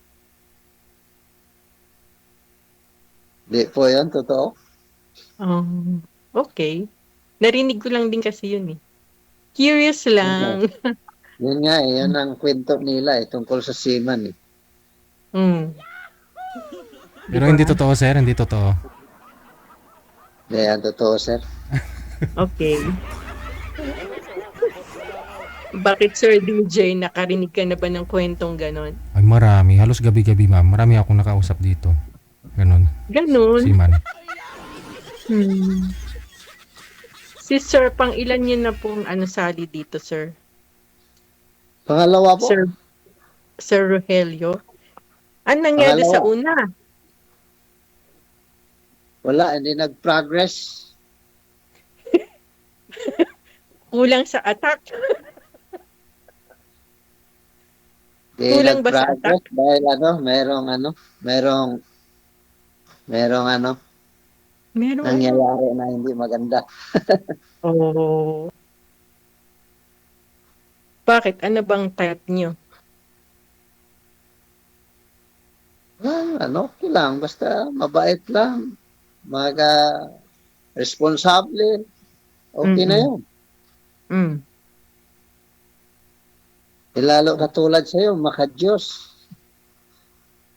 Hindi po yan, totoo. Okay. Narinig ko lang din kasi yun eh. Curious lang. Yun nga yan ang kwento nila tungkol sa seaman Pero hindi totoo, sir. Hindi totoo. Hindi yan totoo, sir. Okay. Bakit Sir DJ, nakarinig ka na ba ng kwentong ganon? Ay, marami. Halos gabi-gabi, ma'am. Marami akong nakausap dito. Ganon. Ganon? Seaman. Si Sir, pang ilan niyo na pong sali dito, Sir? Pangalawa po. Sir Rogelio? Ano nangyari Pangalawa. sa una? Wala, hindi nag-progress. Kulang sa attack? Hindi Kulang ba sa nag-progress dahil merong Meron. nangyayari na hindi maganda. Oh. Bakit? Ano bang type niyo? Okay lang. Basta mabait lang. Responsable. Okay na yun. Lalo katulad sa'yo, maka-Diyos.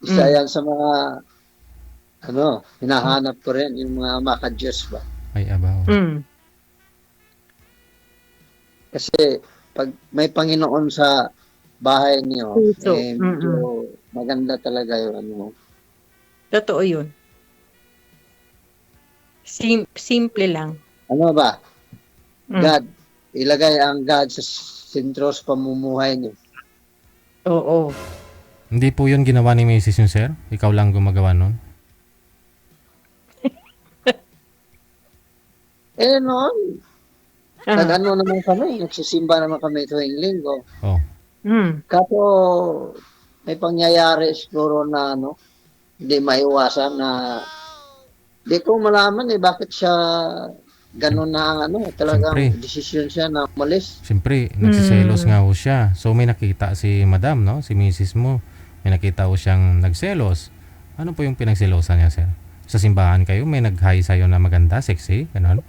Isa yan sa mga hinahanap ko rin, yung mga maka-Diyos ba. Ay, abaw. Kasi pag may Panginoon sa bahay niyo, medyo maganda talaga yung Totoo yun. Simple lang. Ano ba? God. Ilagay ang God sa sentro sa pamumuhay niyo. Oo. Hindi po yun ginawa ni Mrs. yung sir? Ikaw lang gumagawa nun? Noon. Nag-ano naman kami. Nagsisimba naman kami tuwing linggo. Oh. Kaso may pangyayari siguro na hindi maiwasan na hindi ko malaman bakit siya ganun na talagang Siyempre. desisyon siya na umalis. Siyempre, nagsiselos nga ho siya. So may nakita si madam, no? Si Mrs. mo. May nakita ho siyang nagselos. Ano po yung pinagselosan niya, sir? Sa simbahan kayo, may nag-hi sa'yo na maganda, sexy, ganon?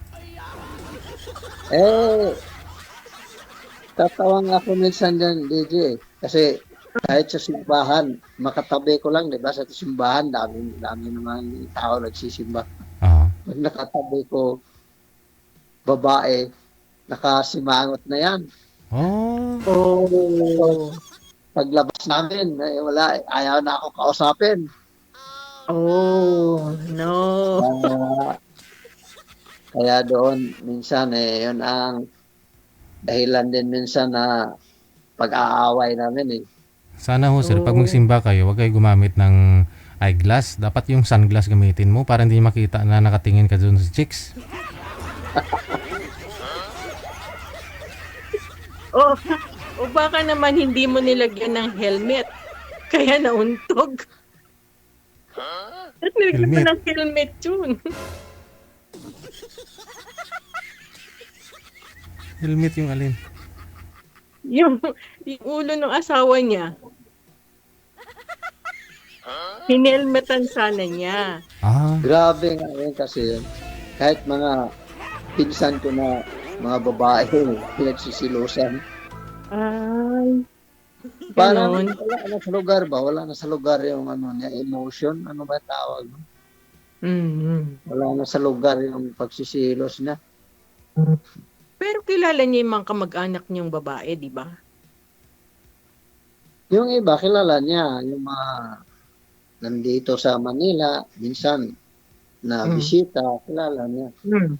Tatawang ako minsan din, DJ. Kasi kahit sa simbahan, makatabi ko lang, di ba? Sa simbahan, dami naman tao nagsisimba. Pag nakatabi ko, babae, nakasimangot na yan. Oh. Paglabas namin, wala, ayaw na ako kausapin. Oh, no. Kaya doon, minsan, yun ang dahilan din minsan na pag-aaway namin Sana ho, sir, pag magsimba kayo, huwag kayo gumamit ng eyeglass. Dapat yung sunglass gamitin mo para hindi makita na nakatingin ka dun sa chicks. O baka naman hindi mo nilagyan ng helmet. Kaya nauntog. At nilagyan mo ng helmet yun. Helmet yung alin? yung ulo ng asawa niya. Hinelmetan sana niya. Grabe nga yun kasi yun. Kahit mga pinsan ko na mga babae pinagsisilusan. Ay, Parang ganon. wala na sa lugar ba? Wala na sa lugar yung ano niya, emotion. Ano ba tawag? Mm. Wala na sa lugar yung pagsisilos niya. Pero kilala niya yung mga kamag-anak niyong babae, di ba? Yung iba, kilala niya. Yung mga nandito sa Manila, minsan na Mm. bisita, kilala niya. Mm.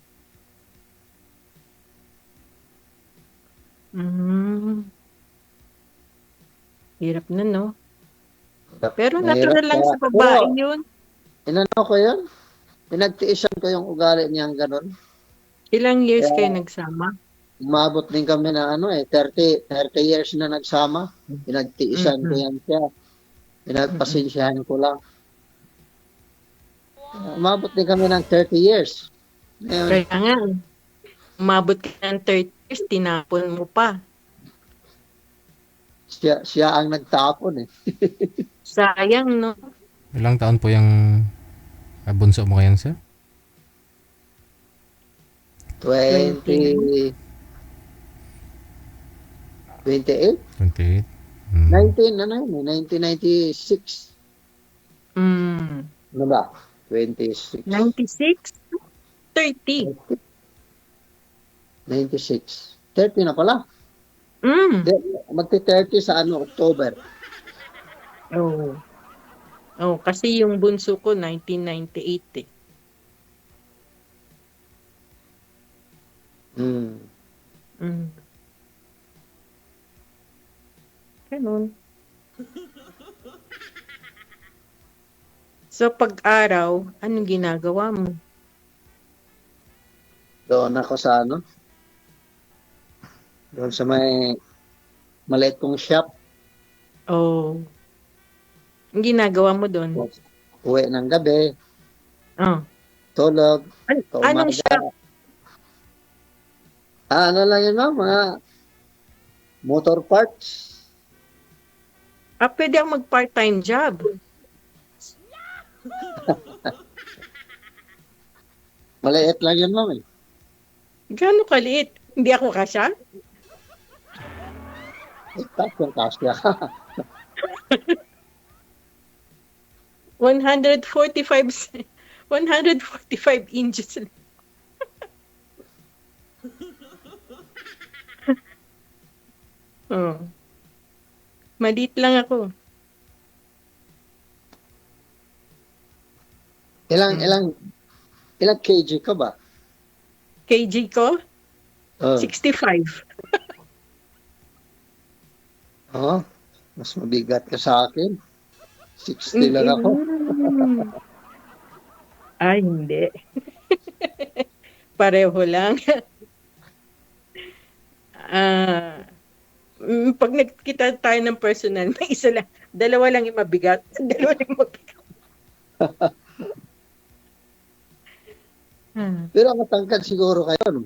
Mm. Hirap na, no? Pero Mahirap natural lang kaya. sa babae Pero, yun. inano ko yun? Pinagtiisan ko yung ugali niyang ganun. Ilang years Kaya, kayo nagsama? umabot din kami na 30 years na nagsama. Pinagtiisan ko Mhm. yan siya. Pinagpasensyahan ko lang. Umabot din kami ng 30 years. Ngayon, Kaya nga, umabot ka ng 30 years, tinapon mo pa. siya ang nagtapon eh. Sayang, no? Ilang taon po yung bunso mo ngayon, sir? 28? 28? Hmm. 1996. Ano ba? 26. 96? 30. 96. 30 na pala. Magti-30 sa October. Oh. Oh, kasi yung bunso ko 1998 eh. Hmm. Mm. Ganun. So, pag-araw, anong ginagawa mo? Doon ako sa doon sa may maliit kong shop. Oh. Ang ginagawa mo doon? Uwi ng gabi, Oh. tulog, Anong umaga. shop? Ano lang yun, ma'am? Mga motor parts. Pwede ako mag-part-time job. Maliit lang yun, ma'am. Gano'ng kaliit? Hindi ako kasya? Kasya. 145 inches. Oh. Maliit lang ako. Ilang kg ka ba? KG ko, Oh. 65. Oh, mas mabigat ka sa akin. 60 lang ako. Ay, hindi. Pareho lang. Pag nagkita tayo ng personal, may isa lang. Dalawa lang yung mabigat. Dalawa lang yung mabigat. Pero matangkad siguro kayo. No?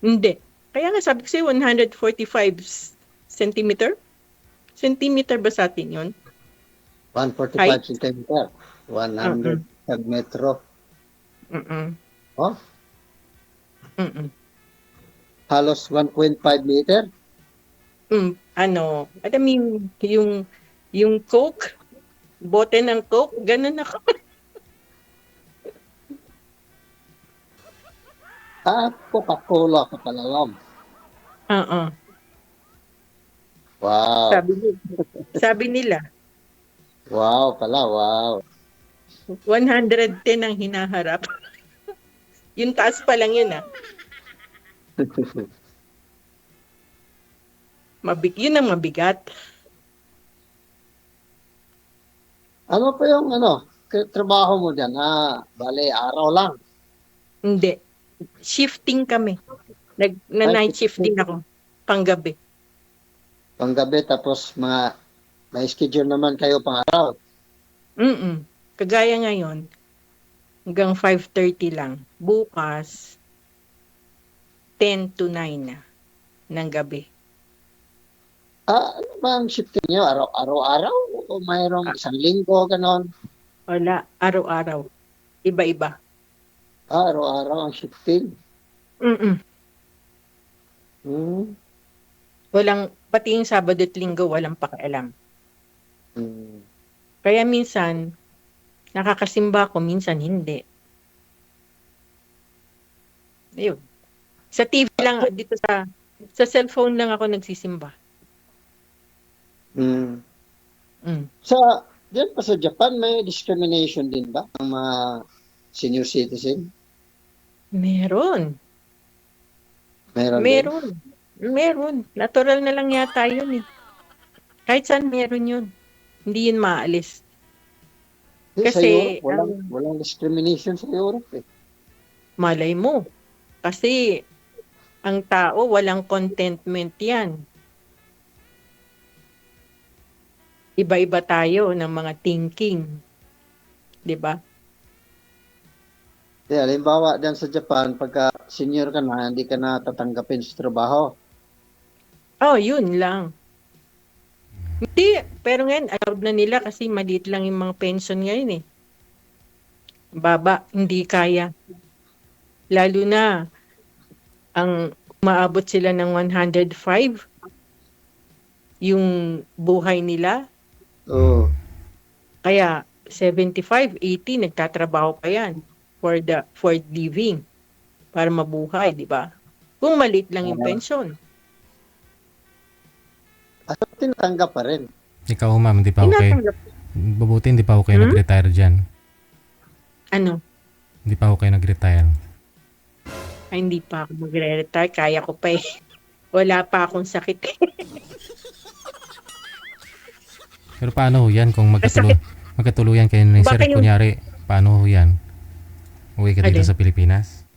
Hindi. Kaya nga sabi ko sa'yo, 145 centimeter? Centimeter ba sa atin yun? 145 Height? centimeter. 100 metro. Mm-mm. Oh, Mm-mm. halos 1.5 meter. Alam mo yung Coke, bote ng Coke, ganun ako. Coca-Cola ka pala, ma'am. Oo. Wow. Sabi nila, Wow pala, wow. 110 ang hinaharap. Yung taas pa lang yun, Yun ang mabigat. Ano pa yung trabaho mo dyan? Bale, araw lang. Hindi. Shifting kami. Night shifting ako. Panggabi. Panggabi, tapos may schedule naman kayo pang araw. Kagaya ngayon, hanggang 5:30 lang. Bukas, 10 to 9 na ng gabi. Ano ba ang shifting nyo? Araw-araw? O mayroong isang linggo, ganon? Wala, araw-araw. Iba-iba. Araw-araw ang shifting. Mm-mm. Hmm. Pati yung Sabado at Linggo, walang pakialam. Hmm. Kaya minsan, nakakasimba ako, minsan hindi. Ayun. Sa TV lang, dito sa cellphone lang ako nagsisimba. Hmm. Mm. Diyan pa sa Japan, may discrimination din ba ng mga senior citizen? Meron. Meron din? Meron. Meron. Natural na lang yata yun eh. Kahit saan meron yun. Hindi yun maalis. Sa Kasi, Europe, walang discrimination sa Europe eh. malay mo. Kasi, ang tao, walang contentment yan. Iba-iba tayo ng mga thinking. 'Di ba? Kaya halimbawa diyan sa Japan, pagka senior ka na, hindi ka na tatanggapin sa trabaho. Oh, yun lang. Hindi, pero ngayon, allowed na nila kasi maliit lang yung mga pension ngayon eh. Baba, hindi kaya. Lalo na, ang umaabot sila ng 105, yung buhay nila. Oo. Kaya, 75, 80, nagtatrabaho pa yan for living, para mabuhay, di ba? Kung maliit lang yung pension. At tinatanggap pa rin. Ikaw, ma'am, hindi pa okay. Tinatanggap. Mabuti hindi pa okay nag-retire dyan. Ano? Hindi pa okay nag-retire. Ay, hindi pa ako magre-retire. Kaya ko pa eh. Wala pa akong sakit. Pero paano ho yan kung magkatuluyan kayo ni sir? Baka yung- Kunyari, paano ho yan? Uwi ka dito Alin? sa Pilipinas?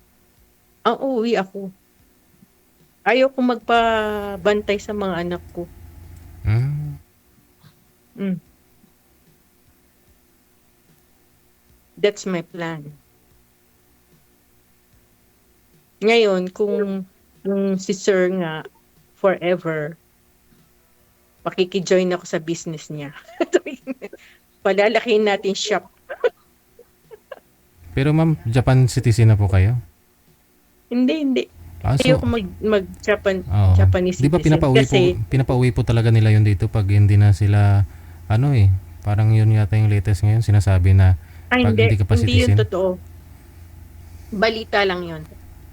Ang uwi ako. Ayaw ko magpabantay sa mga anak ko. Hmm. Mm. That's my plan. Ngayon, kung si Sir nga forever, makikijoin ako sa business niya. Palalakihin natin shop. Pero ma'am, Japan citizen na po kayo? Hindi. Ah, so, Ayoko oo. Japanese Di ba citizen. pinapauwi po talaga nila yun dito pag hindi na sila, parang yun yata yung latest ngayon, sinasabi na pag hindi ka pa Hindi yun citizen. totoo. Balita lang yun.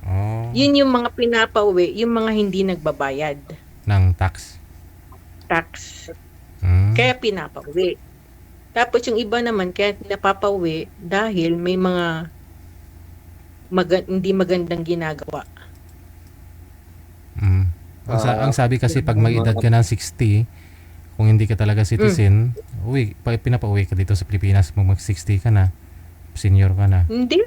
Oh, Yun yung mga pinapauwi, yung mga hindi nagbabayad. ng tax. Tax. Hmm. Kaya pinapauwi. Tapos yung iba naman, kaya napapauwi dahil may mga hindi magandang ginagawa. Mm. Ang sabi kasi pag may edad ka ng 60, kung hindi ka talaga citizen, pinapauwi ka dito sa Pilipinas, mag-60 ka na, senior ka na. Hindi.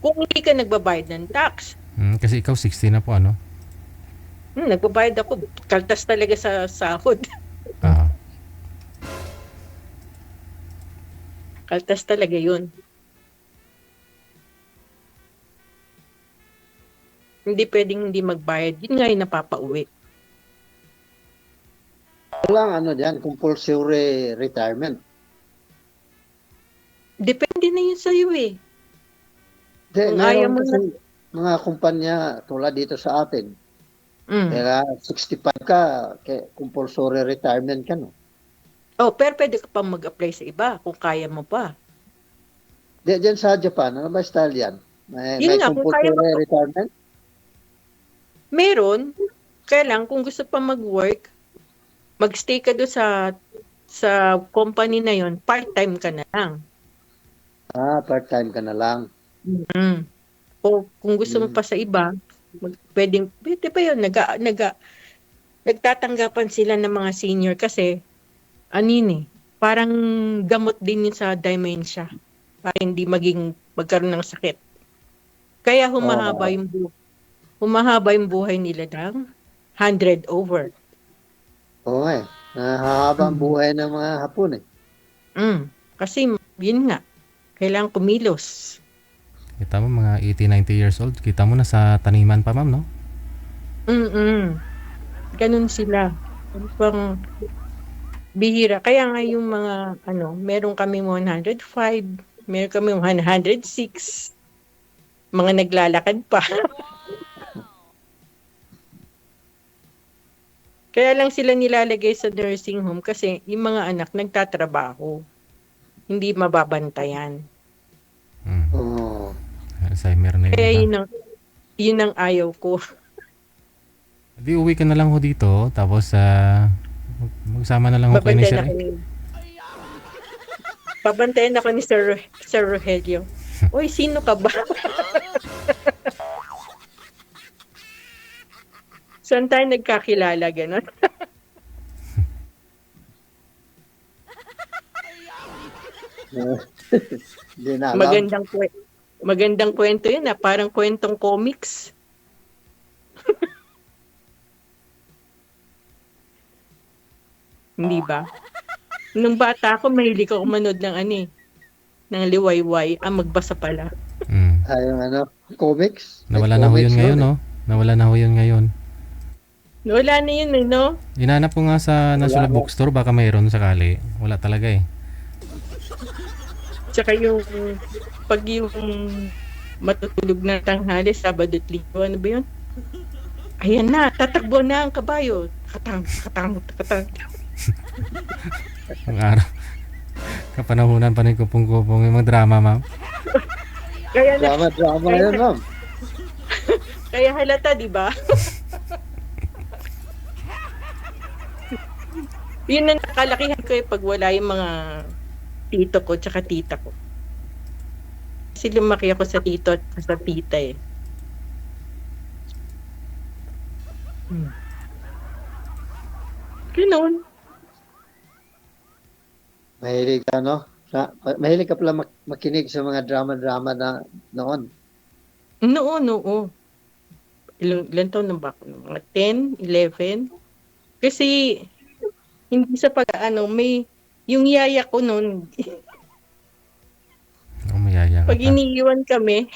Kung hindi ka nagbabayad ng tax. Kasi ikaw 60 na po, ano? Nagbabayad ako. Kaltas talaga sa sahod. Ah. Kaltas talaga yun. Hindi pwedeng hindi magbayad. Yun nga yung napapauwi. Walang compulsory retirement. Depende na yun sa'yo eh. Kung Meron ayaw mo kasi mga kumpanya tulad dito sa atin. Mm. Kaya 65 ka, compulsory retirement ka, no? Oh, pero pwede ka pang mag-apply sa iba kung kaya mo pa. Diyan sa Japan, ano ba style yan? Yun May nga, kung kaya compulsory mo- retirement? Meron. Kaya lang, kung gusto pa mag-work, mag-stay ka doon sa company na yon, part-time ka na lang. Part-time ka na lang. Mm. O kung gusto mo pa sa iba, pwede pa yun, nagtatanggapan sila ng mga senior kasi, parang gamot din yun sa dementia. Para hindi magkaroon ng sakit. Kaya humahaba yung buhay nila ng 100 over. Oo nga eh. Nahahaba ang buhay ng mga Hapon eh. Kasi yun nga, kailangan kumilos. Kita mo, mga 80, 90 years old, kita mo na sa taniman pa, ma'am, no? Ganun sila. Pang bihira. Kaya nga yung mga, meron kami 105, meron kami 106, mga naglalakad pa. Kaya lang sila nilalagay sa nursing home kasi yung mga anak nagtatrabaho. Hindi mababantayan. Oo. Alzheimer na Kaya yun. yun ang ayaw ko. Di uwi ka na lang ho dito, tapos magsama na lang ho kayo ni Sir. Babantayan ako ni Sir Rogelio. Uy, sino ka ba? Saan tayo nagkakilala, gano'n? Hindi na alam. Magandang kwento yun, parang kwentong comics. Hindi ba? Nung bata ako, mahilig ako manood ng ng liwayway. Magbasa pala. Yung comics. Nawala na ho yun ngayon, no? Nawala na ho yun ngayon. Wala na yun, no? Inanap ko nga sa National Bookstore, baka mayroon sakali. Wala talaga eh. Tsaka pag yung matutulog na tanghali, Sabado at Linggo, ano ba yun? Ayan na, tatakbo na ang kabayo. Katang. Ang araw. Kapanahunan pa ng kupong-kupong yung mga drama, ma'am. Drama yun, ma'am. Kaya halata, di ba? Yun ang nakalakihan ko pag wala yung mga tito ko tsaka tita ko. Kasi lumaki ako sa tito at sa tita eh. Ganoon. Mahilig ka, no? Mahilig ka pala makinig sa mga drama na noon. Oo. Ilan taon na ba ako? Mga 10, 11? Kasi, hindi sa may, yung yaya ko noon, Mayaya ka pag pa. iniiwan kami,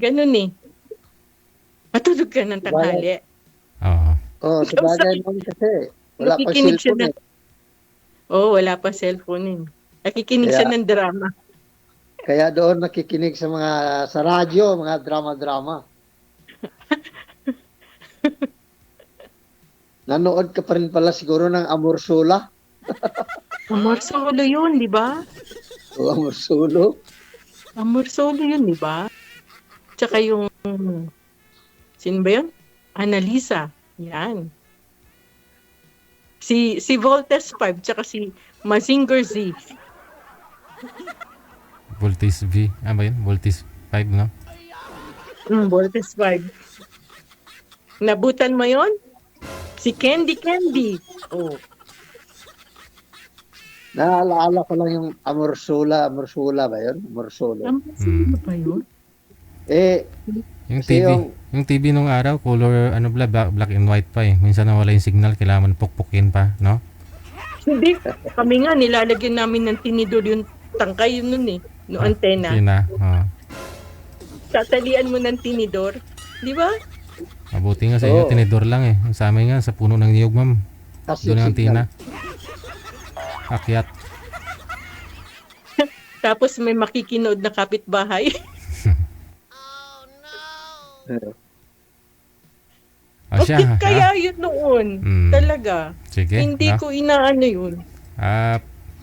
ganun eh. Matulog ka ng tanghali. Oo. Sa bagay noon kasi. Wala pa Nakikinig siya cellphone eh. wala pa cellphone eh. Nakikinig siya ng drama. Kaya doon nakikinig sa radyo, mga drama. Nanood ka pa rin pala siguro ng Amor Sola. Amor Solo yun, di ba? O Amor Solo. Amor Solo yun, di ba? Tsaka yung, sino ba yun? Annalisa. Yan. Si Voltes 5, tsaka si Mazinger Z. Voltis V. Ba yun? Voltis 5, no? Voltes 5. Nabutan mo yun? Si Candy. Oh. Naaalala ko lang yung Amor Sola ba yun? Amor Sola. Sino ba yun? Yung kasi TV. Yung TV nung araw, color, black and white pa eh. Minsan nawala yung signal, kailangan pukpukin pa, no? Hindi. Kami nga, nilalagyan namin ng tinidor yung tangkay yun nun eh. No antena. Tatalian mo ng tinidor. Di ba? Mabuti nga sa inyo, tinidor lang eh. Sa amin nga, sa puno ng niyog, ma'am. Doon ang antina. Akyat. Tapos may makikinood na kapitbahay. Bakit kaya yun noon? Talaga. Sige. Hindi ko inaano yun.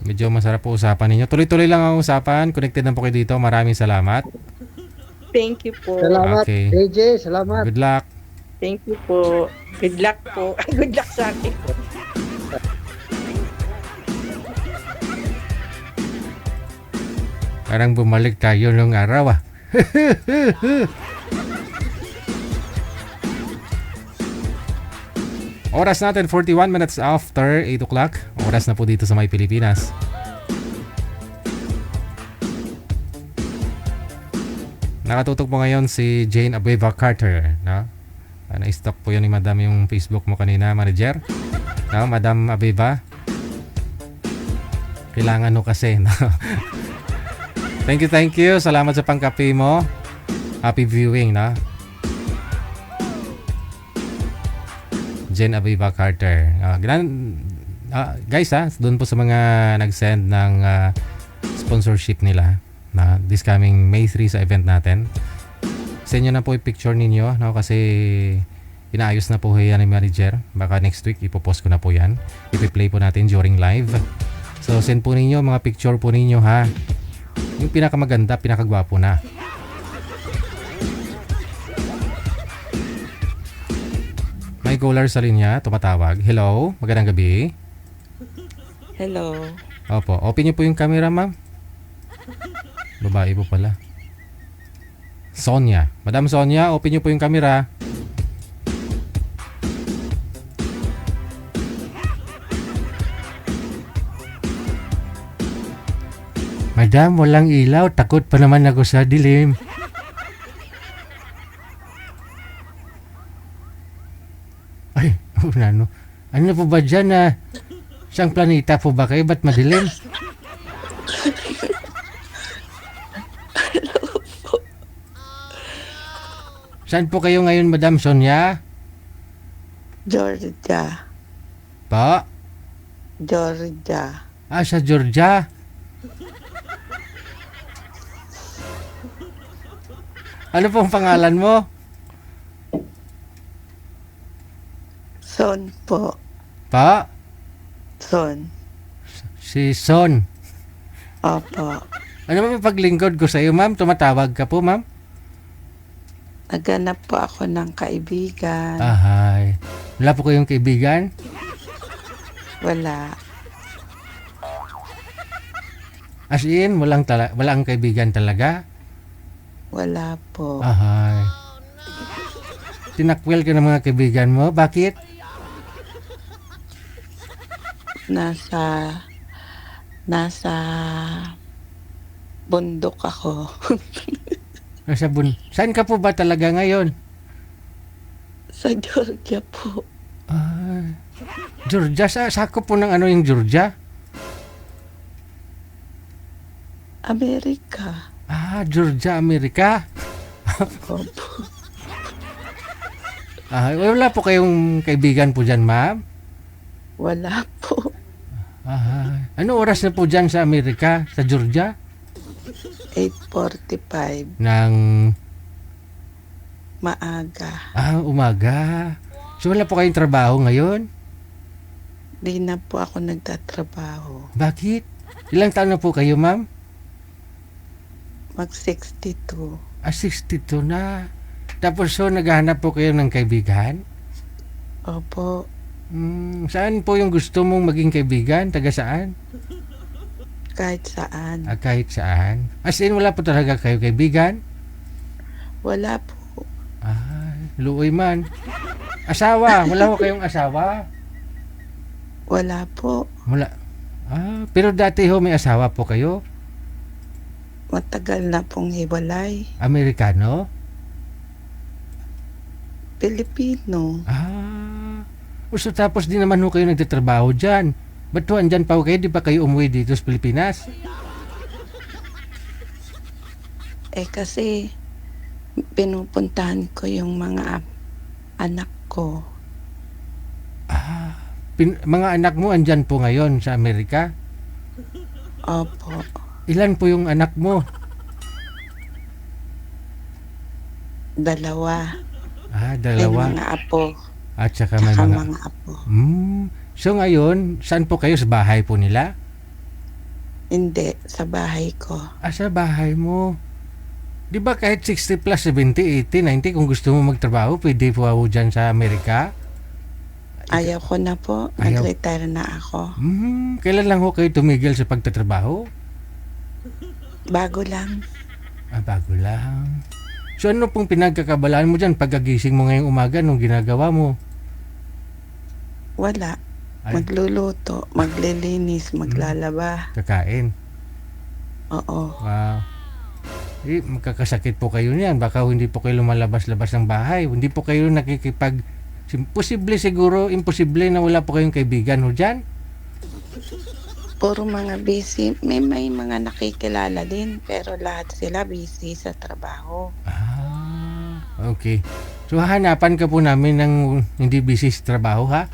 Medyo masarap po usapan ninyo. Tuloy-tuloy lang ang usapan. Connected na po kayo dito. Maraming salamat. Thank you po. Salamat, Okay. AJ. Salamat. Good luck. Thank you po. Good luck po. Good luck sa akin. Parang bumalik tayo nung araw ah. Oras natin 41 minutes after 8 o'clock. Oras na po dito sa May Pilipinas. Nakatutok po ngayon si Jane Abueva Carter, no? Na-stalk po yun ni Madam yung Facebook mo kanina, manager. No, Madam Abueva. Kailangan no kasi, no? Thank you. Salamat sa pangkape mo. Happy viewing, no? Jane Abueva Carter. Guys, doon po sa mga nag-send ng sponsorship nila na this coming May 3 sa event natin. Sa inyo na po yung picture ninyo, no? Kasi Inaayos na po yan ni manager. Baka next week ipopost ko na po yan. Ipi-play po natin during live. So send po ninyo mga picture po ninyo ha. Yung pinakamaganda, pinakagwapo na. May caller sa linya, tumatawag. Hello, magandang gabi. Hello. Opo, open niyo po yung camera, ma'am. Babae po pala. Sonia. Madam Sonia, open niyo po yung camera. Madam, walang ilaw. Takot pa naman ako sa dilim. Ay, ano? Ano po ba dyan na? Siyang planeta po ba kayo? Ba't madilim? Saan po kayo ngayon, Madam Sonia? Georgia. Pa? Georgia. Ah, sa Georgia. Ano pong pangalan mo? Son po. Pa? Son. Si Son. Opo. Ano ba yung paglingkod ko sa iyo, ma'am? Tumatawag ka po, ma'am? Naghanap po ako ng kaibigan. Ahay. Wala po kayong kaibigan? Wala. As in, walang kaibigan talaga? Wala po. Ahay. Tinakwil ka ng mga kaibigan mo? Bakit? Nasa bundok ako. Saan ka po ba talaga ngayon? Sa Georgia po. Ay. Georgia? Sakop po ng ano yung Georgia? Amerika. Ah, Georgia, Amerika. Opo. Ah, wala po kayong kaibigan po dyan, ma'am? Wala po. Ah, ano oras na po dyan sa Amerika, sa Georgia? 8:45. Ng Maaga. umaga. So wala po kayong trabaho ngayon? Di na po ako nagtatrabaho. Bakit? Ilang taon na po kayo, ma'am? Mag-62. 62 na. Tapos so naghahanap po kayo ng kaibigan? Opo. Saan po yung gusto mong maging kaibigan? Taga saan? Kahit saan. Kahit saan? As in, wala po talaga kayo kaibigan? Wala po. Luoy man. Asawa? Wala po kayong asawa? Wala po. Wala. Pero dati ho may asawa po kayo? Matagal na pong hiwalay. Amerikano? Pilipino. So tapos di naman ho kayo nagtatrabaho dyan. Ba't ho andyan pa ho kayo? Di ba kayo umuwi dito sa Pilipinas? Kasi pinupuntahan ko yung mga anak ko. Mga anak mo andyan po ngayon sa Amerika? Opo. Ilan po yung anak mo? 2. Dalawa. May mga apo. At saka may Tsaka mga... mga apo. So ngayon, saan po kayo? Sa bahay po nila? Hindi, sa bahay ko. Sa bahay mo. Di ba kahit 60 plus, 70, 80, 90, kung gusto mo magtrabaho, pwede po ako dyan sa Amerika? Ayaw ko na po. Ayaw. Nag-retire na ako. Kailan lang ho kayo tumigil sa pagtatrabaho? Bago lang. Bago lang. So ano pong pinagkakabalaan mo dyan pagkagising mo ngayong umaga nung ginagawa mo? Wala. Magluluto, maglilinis, maglalaba. Kakain? Oo. Wow. Magkakasakit po kayo niyan. Baka hindi po kayo lumalabas-labas ng bahay. Hindi po kayo nakikipag... Posible siguro, imposible na wala po kayong kaibigan ho dyan? Puro mga busy. May mga nakikilala din. Pero lahat sila busy sa trabaho. Okay. So hahanapan ka po namin ng hindi busy sa trabaho, ha?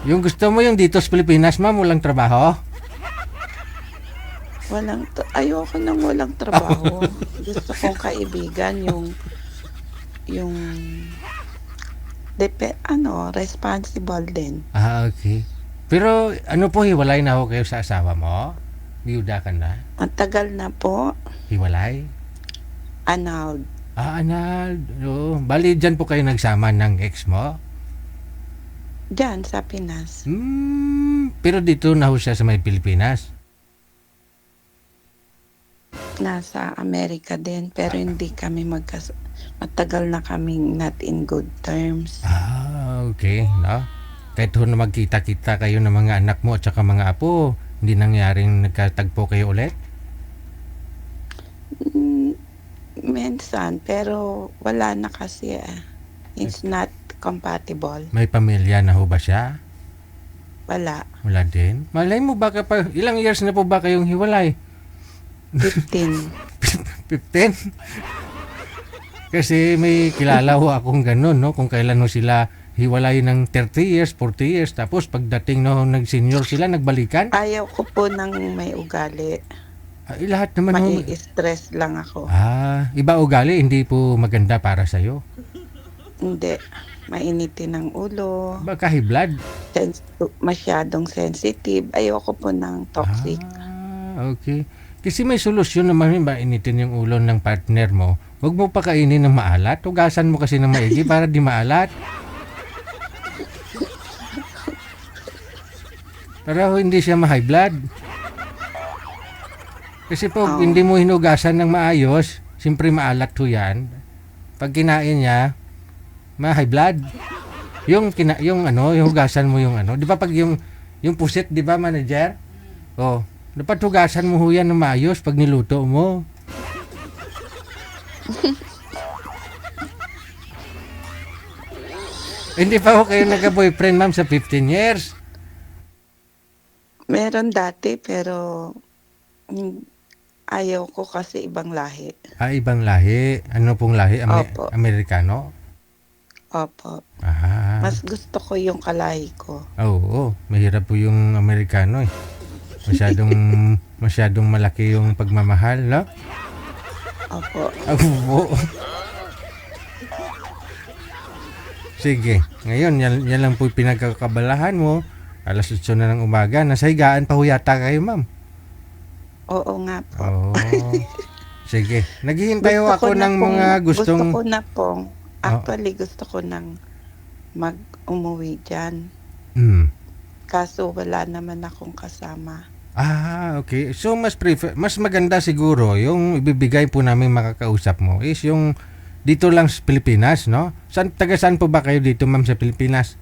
Yung gusto mo yung dito sa Pilipinas, ma'am, walang trabaho? Ayoko nang walang trabaho. Gusto kong kaibigan yung Responsible din. Ah, okay. Pero ano po, hiwalay na ho kayo sa asawa mo? Biyuda ka na? Matagal na po, Hiwalay? annulled. Anal. Oh, bali dyan po kayo nagsama ng ex mo? Diyan sa Pinas. Pero dito na ho siya sa may Pilipinas. Nasa Amerika din, pero hindi kami matagal na kaming not in good terms. Okay. No? Kahit ho na magkita-kita kayo ng mga anak mo at saka mga apo, hindi nangyaring nagkatagpo kayo ulit? Minsan, pero wala na kasi. It's not compatible. May pamilya na ho ba siya? Wala. Wala din? Malay mo baka pa, ilang years na po ba kayong hiwalay? 15. 15? Kasi may kilala ho akong ganun, no? Kung kailan ho sila hiwalay ng 30 years, 40 years, tapos pagdating no, nag-senior sila, nagbalikan. Ayaw ko po ng may ugali. Lahat naman ho. Mai-stress lang ako. Iba ugali, hindi po maganda para sa'yo. Hindi. Mainitin ang ulo. Baka high blood. Masyadong sensitive. Ayoko po ng toxic. Okay. Kasi may solusyon naman yun, mainitin yung ulo ng partner mo. Huwag mo pakainin ng maalat. Hugasan mo kasi ng maigi para di maalat. Para hindi siya ma-high blood. Kasi pag hindi mo hinugasan ng maayos, siyempre maalat ho yan. Pag kinain niya, ma-high blood. Yung hugasan mo yung ano. Di ba pag yung pusit, di ba manager? Dapat hugasan mo ho yan ng maayos pag niluto mo. Hindi pa ho kayo nagka-boyfriend, ma'am, sa 15 years? Meron dati, pero ayaw ko kasi ibang lahi. Ibang lahi. Ano pong lahi? Opo. Amerikano? Opo. Ah. Mas gusto ko yung kalahi ko. Oo. Mahirap po yung Amerikano eh. Masyadong malaki yung pagmamahal, no? Opo. Oo. Sige. Ngayon, yan lang po pinagkakabalahan mo. Alas 8 na ng umaga. Nasa higaan pa ho yata kayo, ma'am. Oo nga po. Sige. Naghihintay ho ako ng mga gustong... Gusto ko na pong, actually gusto ko nang umuwi dyan. Kaso wala naman akong kasama. Okay. So, mas maganda siguro yung ibibigay po namin makakausap mo is yung dito lang sa Pilipinas, no? Taga saan po ba kayo dito, ma'am, sa Pilipinas?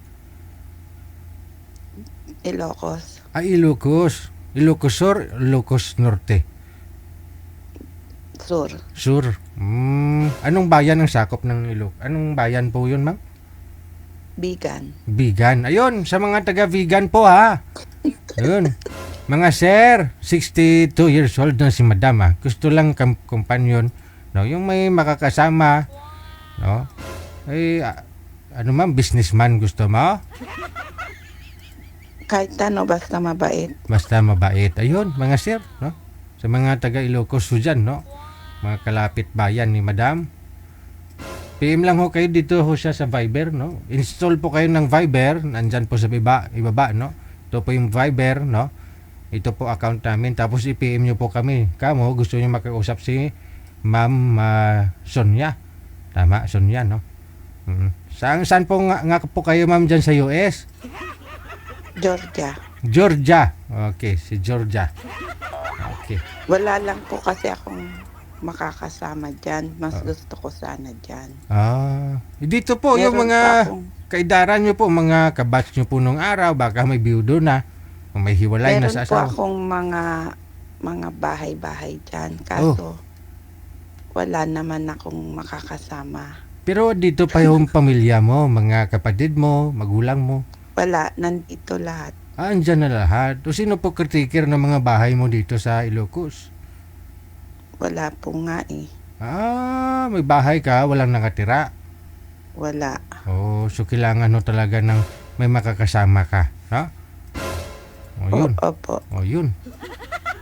Ilocos. Ilocos. Ilocos Sur, Ilocos Norte. Sur. Anong bayan ang sakop ng Ilocos? Anong bayan po yun, ma'am? Bigan. Ayun, sa mga taga-vegan po, ha? Ayun. Mga sir, 62 years old na si madam, ha? Gusto lang companion, no? Yung may makakasama, no? Ma'am, businessman gusto mo? Kahit basta mabait. Basta mabait. Ayun, mga sir, no? Sa mga taga Ilocos dyan, no? Mga kalapit bayan ni madam. PM lang ho kayo dito ho siya sa Viber, no? Install po kayo ng Viber, nandyan po sa ibaba, no? Ito po yung Viber, no? Ito po account namin. Tapos i-PM nyo po kami. Kamo, gusto nyo makausap si Ma'am Sonia. Tama, Sonia, no? Saan po nga po kayo, ma'am, dyan sa US? Georgia. Okay, si Georgia. Okay. Wala lang po kasi akong makakasama dyan. Mas gusto ko sana dyan. Dito po, Meron yung mga kaidaran nyo po, mga kabatch nyo po nung araw, baka may biyudo na, kung may hiwalay na sa Meron po asawa. akong mga bahay-bahay dyan. Kaso, wala naman akong makakasama. Pero dito pa yung pamilya mo, mga kapatid mo, magulang mo. Wala, nandito lahat. Andyan na lahat. O sino po caretaker ng mga bahay mo dito sa Ilocos? Wala po nga eh. May bahay ka, walang nakatira. Wala. So kailangan mo talaga ng may makakasama ka, ha? Yun. Opo. Yun.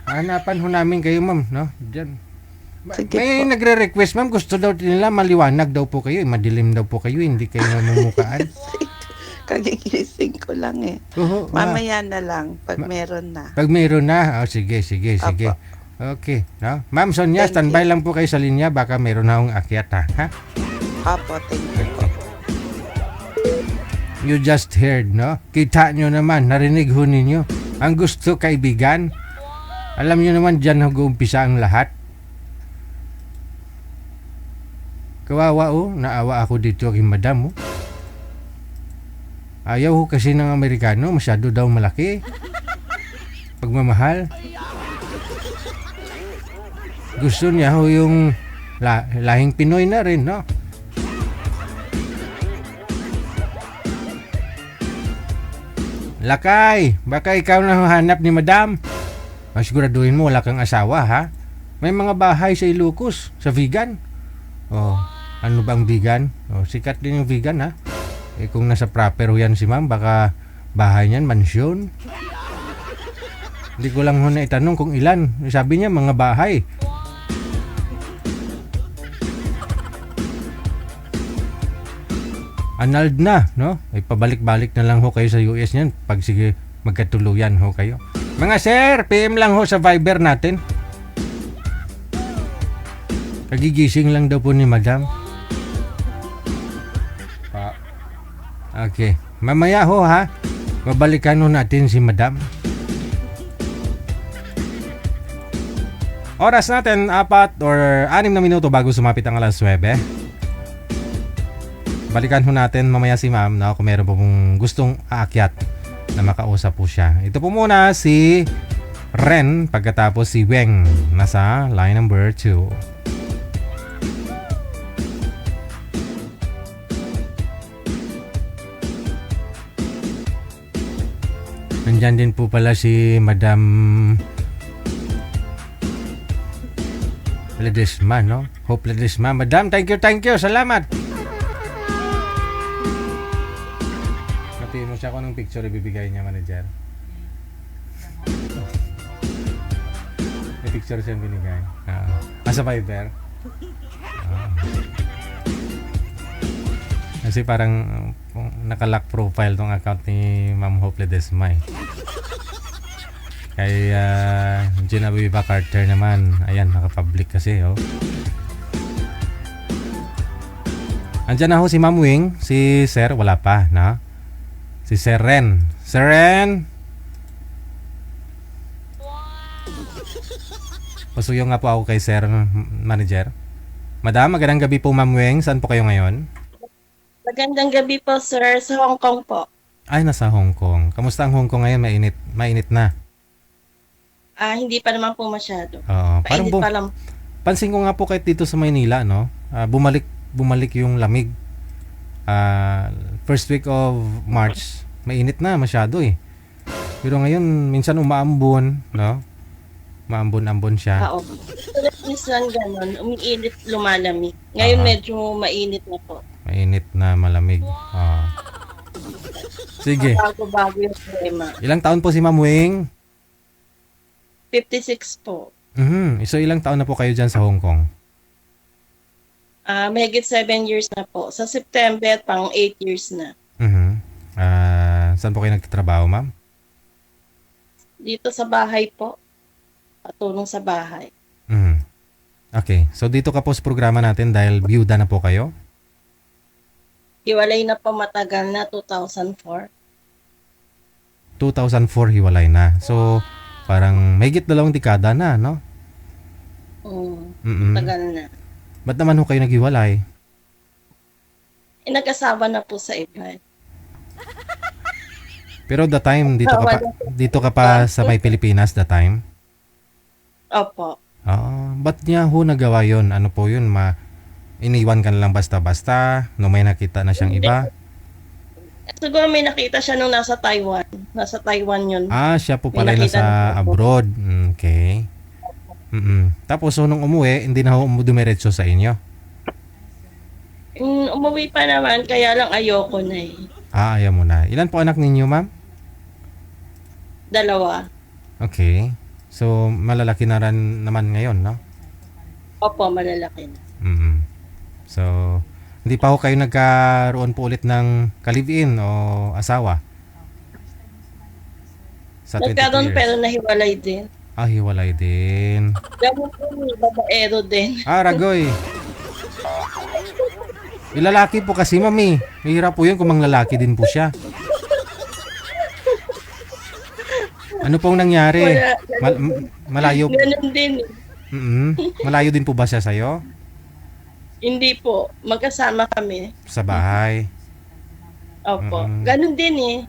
Hanapan ho namin kayo, ma'am, no? Diyan. Sige May po. nagre-request, ma'am. Gusto daw nila maliwanag daw po kayo. Madilim daw po kayo. Hindi kayo namumukaan. Kagigising ko lang eh. Oo, Mamaya na lang pag meron na. Pag mayroon na, sige. Apo. Okay. No? Ma'am Sonia, Thank standby lang po kayo sa linya. Baka mayroon na akong akyat, ha? Apo, thank you po. You just heard, no? Kita nyo naman, narinig ho ninyo. Ang gusto, kaibigan. Alam nyo naman, dyan nag-uumpisa ang lahat. Kawawa, naawa ako dito kay madam, Ayaw ho kasi ng Amerikano, masyado daw malaki. Pagmamahal. Gusto niya ho yung lahing Pinoy na rin, no? Lakay, baka ikaw na hanap ni madam. Masiguraduhin mo wala kang asawa, ha? May mga bahay sa Ilocos, sa vegan. Oh, ano bang vegan? Oh, sikat din yung vegan, ha? Eh kung nasa proper ho yan si ma'am, baka bahay niyan, mansyon. Hindi ko lang ho na itanong kung ilan. Sabi niya mga bahay. Annulled na, no? Ay pabalik-balik na lang ho kayo sa US niyan pag sige magkatuluyan ho kayo. Mga sir, PM lang ho sa Viber natin. Kagigising lang daw po ni madam. Okay. Mamaya ho, ha? Babalikan ho natin si madam. Oras natin 4 or 6 na minuto bago sumapit ang alas 9. Balikan ho natin mamaya si ma'am, no? Kung meron po pong gustong aakyat na makausap po siya. Ito po muna si Ren, pagkatapos si Weng nasa line number 2. Nandyan din po pala si Madam Ledesma, no? Hope Ledesma. Madam, thank you. Salamat. Napihin mo siya kung anong picture ibibigay niya, manager. May picture siyang binigay. Sa Viber. Kasi parang nakalock profile tong account ni Ma'am Hope Ledesma, Kay Genevieve Carter naman, ayan, naka-public kasi, Andyan na ho si Ma'am Wing, si Sir, wala pa, na? Si Sir Ren. Sir Ren! Pasuyo nga po ako kay Sir Manager. Madam, magandang gabi po Ma'am Wing. Saan po kayo ngayon? Magandang gabi po, sir. Sa Hong Kong po. Ay, nasa Hong Kong. Kamusta ang Hong Kong ngayon? Mainit na. Hindi pa naman po masyado. Oo. Parang Mainit pa lang. pansin ko nga po kahit dito sa Maynila, no? Bumalik yung lamig. First week of March, mainit na masyado, Pero ngayon, minsan umaambon, no? Maambon-ambon siya. Oo. Minsan ganun, umiinit, lumalamig. Ngayon medyo mainit na po. Mainit na malamig. Sige. Bago-bago yung tema. Ilang taon po si Ma'am Wing? 56 po. So ilang taon na po kayo dyan sa Hong Kong? Mahigit 7 years na po. Sa September, pang 8 years na. Saan po kayo nagtatrabaho, ma'am? Dito sa bahay po. Patulong sa bahay. Okay. So dito ka po sa programa natin dahil byuda na po kayo? Hiwalay na po matagal na, 2004. 2004 hiwalay na. So parang mahigit 2 dekada na, no? Tagal na. Ba't naman ho kayo naghiwalay? Nag-asawa na po sa iba. Pero the time dito ka pa sa may Pilipinas the time? Opo. Ba't niya ho nagawa yun? Ano po yun? Iniwan ka na lang basta-basta? No may nakita na siyang iba? Siguro may nakita siya nung nasa Taiwan. Nasa Taiwan yun. Siya po pala nasa abroad. Okay. Tapos so nung umuwi, hindi na ho dumiretso sa inyo? Umuwi pa naman, kaya lang ayoko na Ayaw mo na. Ilan po anak ninyo, ma'am? 2. Okay. So, malalaki na rin naman ngayon, no? Opo, malalaki na. Mm. So, hindi pa ho kayo nagkaroon po ulit ng ka-live-in o asawa? Sa 22 Nagkaroon years. pero nahiwalay din. Ah, hiwalay din. Ganun po, babaero din. Ah, Ragoy. Ilalaki po kasi, mami. Mahirap po yun kung manglalaki din po siya. Ano pong nangyari? Malayo po. Ganun din. Malayo din po ba siya sa'yo? Hindi po. Magkasama kami. Sa bahay? Opo. Ganun din eh.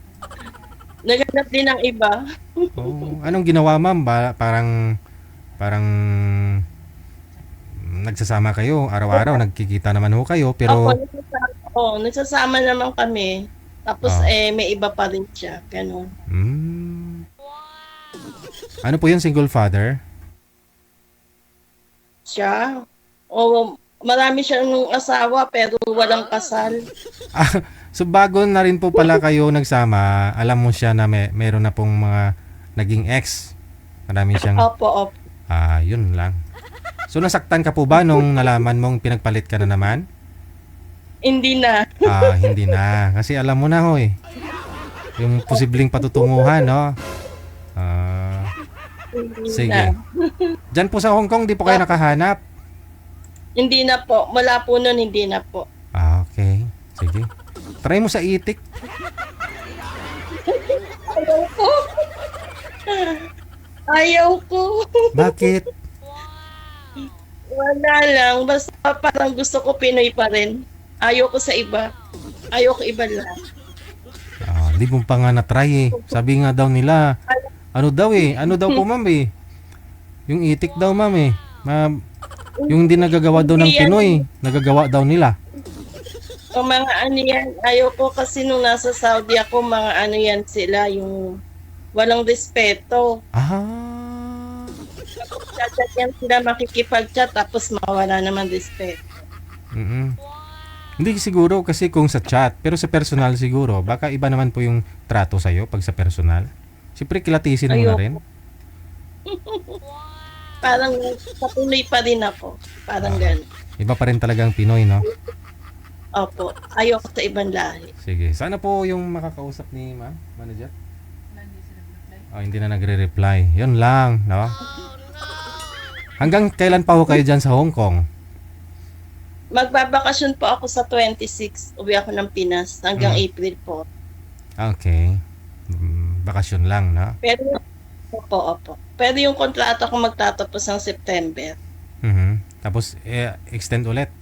Naghanap din ng iba. Oh, anong ginawa, ma'am? Parang nagsasama kayo araw-araw, nagkikita naman ho kayo, pero nagsasama naman kami. Tapos may iba pa rin siya. Ganun. Ano po yun, single father? Siya? Marami siyang asawa pero walang kasal. So bago na rin po pala kayo nagsama, alam mo siya na meron na pong mga naging ex. Marami siyang... Opo. Yun lang. So nasaktan ka po ba nung nalaman mong pinagpalit ka na naman? Hindi na. Hindi na. Kasi alam mo na ho eh. Yung posibleng patutunguhan, no? Sige. Diyan po sa Hong Kong, di po kayo nakahanap? Hindi na po. Mula po nun, hindi na po. Okay. Sige. Try mo sa itik. Ayaw ko. Bakit? Wala lang. Basta parang gusto ko Pinoy pa rin. Ayaw ko sa iba. Ayaw ko iba lang. Hindi mo pa nga na-try eh. Sabi nga daw nila, ano daw po ma'am eh. Yung itik daw ma'am eh. Yung hindi nagagawa daw ng Pinoy, nagagawa daw nila. O mga ano yan, ayaw ko kasi nung nasa Saudi ako, mga ano yan sila, yung walang respeto. Chat yan sila, makikipag-chat, tapos mawala naman respeto. Hindi siguro kasi kung sa chat, pero sa personal siguro, baka iba naman po yung trato sa'yo pag sa personal. Siyempre kilatisin mo na rin. Parang sa Pinoy pa rin ako. Parang gano'n. Iba pa rin talagang Pinoy, no? Opo. Ayaw ko sa ibang lahi. Sige. Sana po yung makakausap ni ma'am, manager. Hindi na nagre-reply. Yun lang, no? Hanggang kailan pa ho kayo dyan sa Hong Kong? Magbabakasyon po ako sa 26. Uwi ako ng Pinas hanggang April po. Okay. Bakasyon lang, no? Pero, opo. Pero yung kontrata ko magtatapos ng September. Tapos, extend ulit.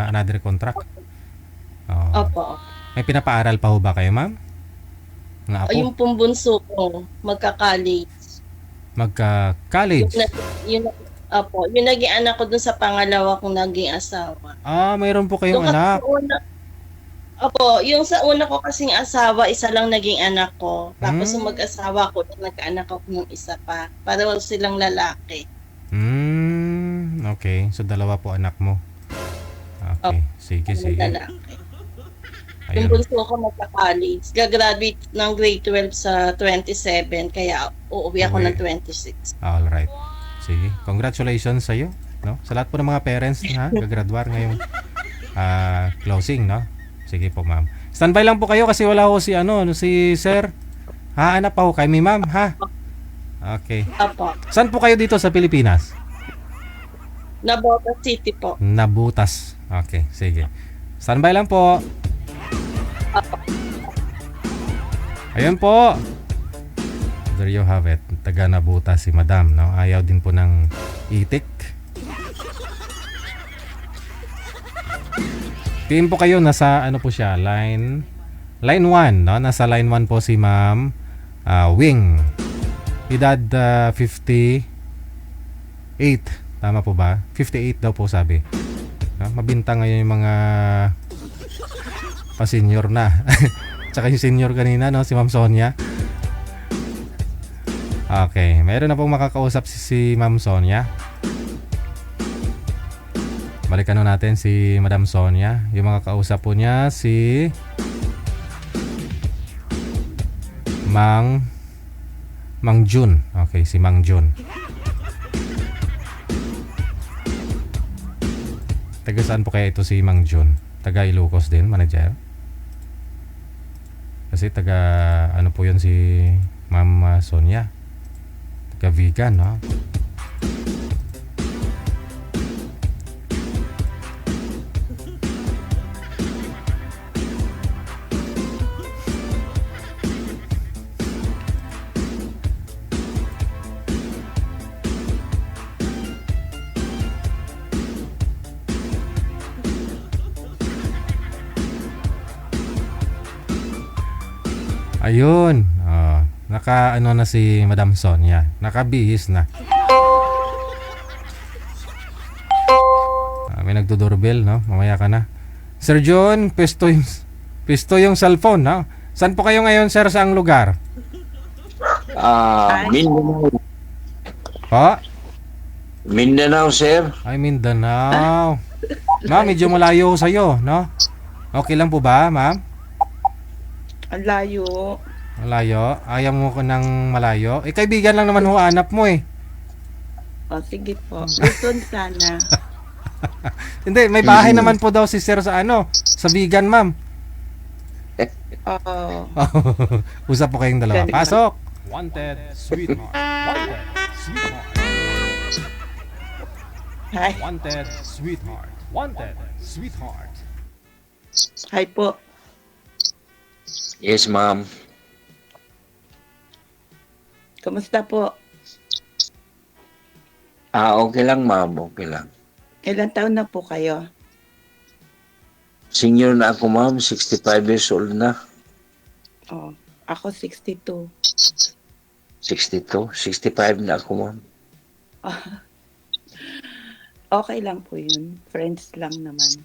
Another contract. Opo. May pinapaaral pa ho ba kayo, ma'am? Nga po? Yung pumbunso ko, magka-college. Magka-college? Yung naging anak ko dun sa pangalawa kong naging asawa. Mayroon po kayong anak? Yung sa una ko kasing asawa, isa lang naging anak ko. Tapos yung mag-asawa ko, nagka-anak ako ng isa pa. Para silang lalaki. Okay. So, dalawa po anak mo. Okay. Sige. Lalaki. Yung bunso ko magka-college. Gagraduate ng grade 12 sa 27. Kaya uuwi ako ng 26. Alright. Sige. Congratulations sa iyo, no? Sa lahat po ng mga parents na gagraduar ngayong closing, no? Sige po, ma'am. Standby lang po kayo kasi wala ko si si sir. Hahanap pa ho kay mi ma'am, ha? Okay. Apo. Saan po kayo dito sa Pilipinas? Nabotas City po. Nabutas. Okay, sige. Standby lang po. Ayun po. There you have it. Taga Nabutas si Madam, no? Ayaw din po ng itik. PM po kayo, nasa po siya, line 1, no? Nasa line 1 po si Ma'am Wing. Edad 58. Tama po ba? 58 daw po sabi. No? Mabintang ngayon yung mga pa-senior na. Tsaka yung senior kanina, no? Si Ma'am Sonia. Okay, mayroon na pong makakausap si Ma'am Sonia. Balikan natin si Madam Sonia. Yung mga kausap po niya si Mang Jun. Okay, si Mang Jun. Taga saan po kaya ito si Mang Jun? Taga Ilocos din, manager? Kasi taga ano po yun si Ma'am Sonia? Taga vegan, no? Ayun. Naka ano na si Madam Sonia. Nakabihis na. May nagdo-doorbell, no? Mamaya ka na. Sir John, pisto yung cellphone, no? Saan po kayo ngayon, sir, saang lugar? Mindanao. Po? Mindanao, sir. Ay, Mindanao. Ma'am, medyo malayo sa'yo, no? Okay lang po ba, ma'am? Ang layo. Malayo? Ayaw mo ko ng malayo? Eh, kaibigan lang naman ho hanap mo eh. O, sige po. Luzon sana. Hindi, may bahay naman po daw si sir sa ano, sa vegan, ma'am. Oo. Usap po kayong dalawa. Pasok! Wanted, sweetheart. Wanted, sweetheart. Hi. Wanted, sweetheart. Wanted, sweetheart. Hi po. Yes, ma'am. Kamusta po? Okay lang, ma'am. Okay lang. Ilan taon na po kayo? Senior na ako, ma'am. 65 years old na. Oh, ako 62. 62. 65 na ako, ma'am. Okay lang po yun. Friends lang naman.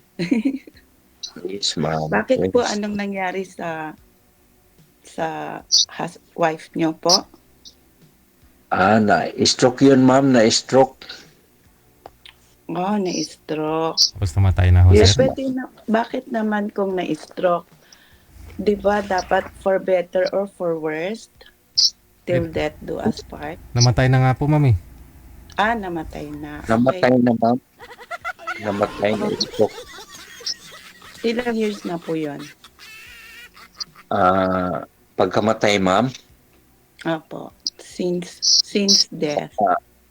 Yes, ma'am. Bakit po anong nangyari sa wife nyo po? Na-stroke yun, ma'am. Na-stroke. Oh, na-stroke. Tapos namatay na ho, Yes, sir. pwede na. Bakit naman kung na-stroke? Di ba dapat for better or for worse? Till death do us part. Namatay na nga po, ma'am eh. Namatay na. Namatay na, ma'am. Namatay na stroke. Ilang years na po yun? Pagkamatay, ma'am, Apo. Since death.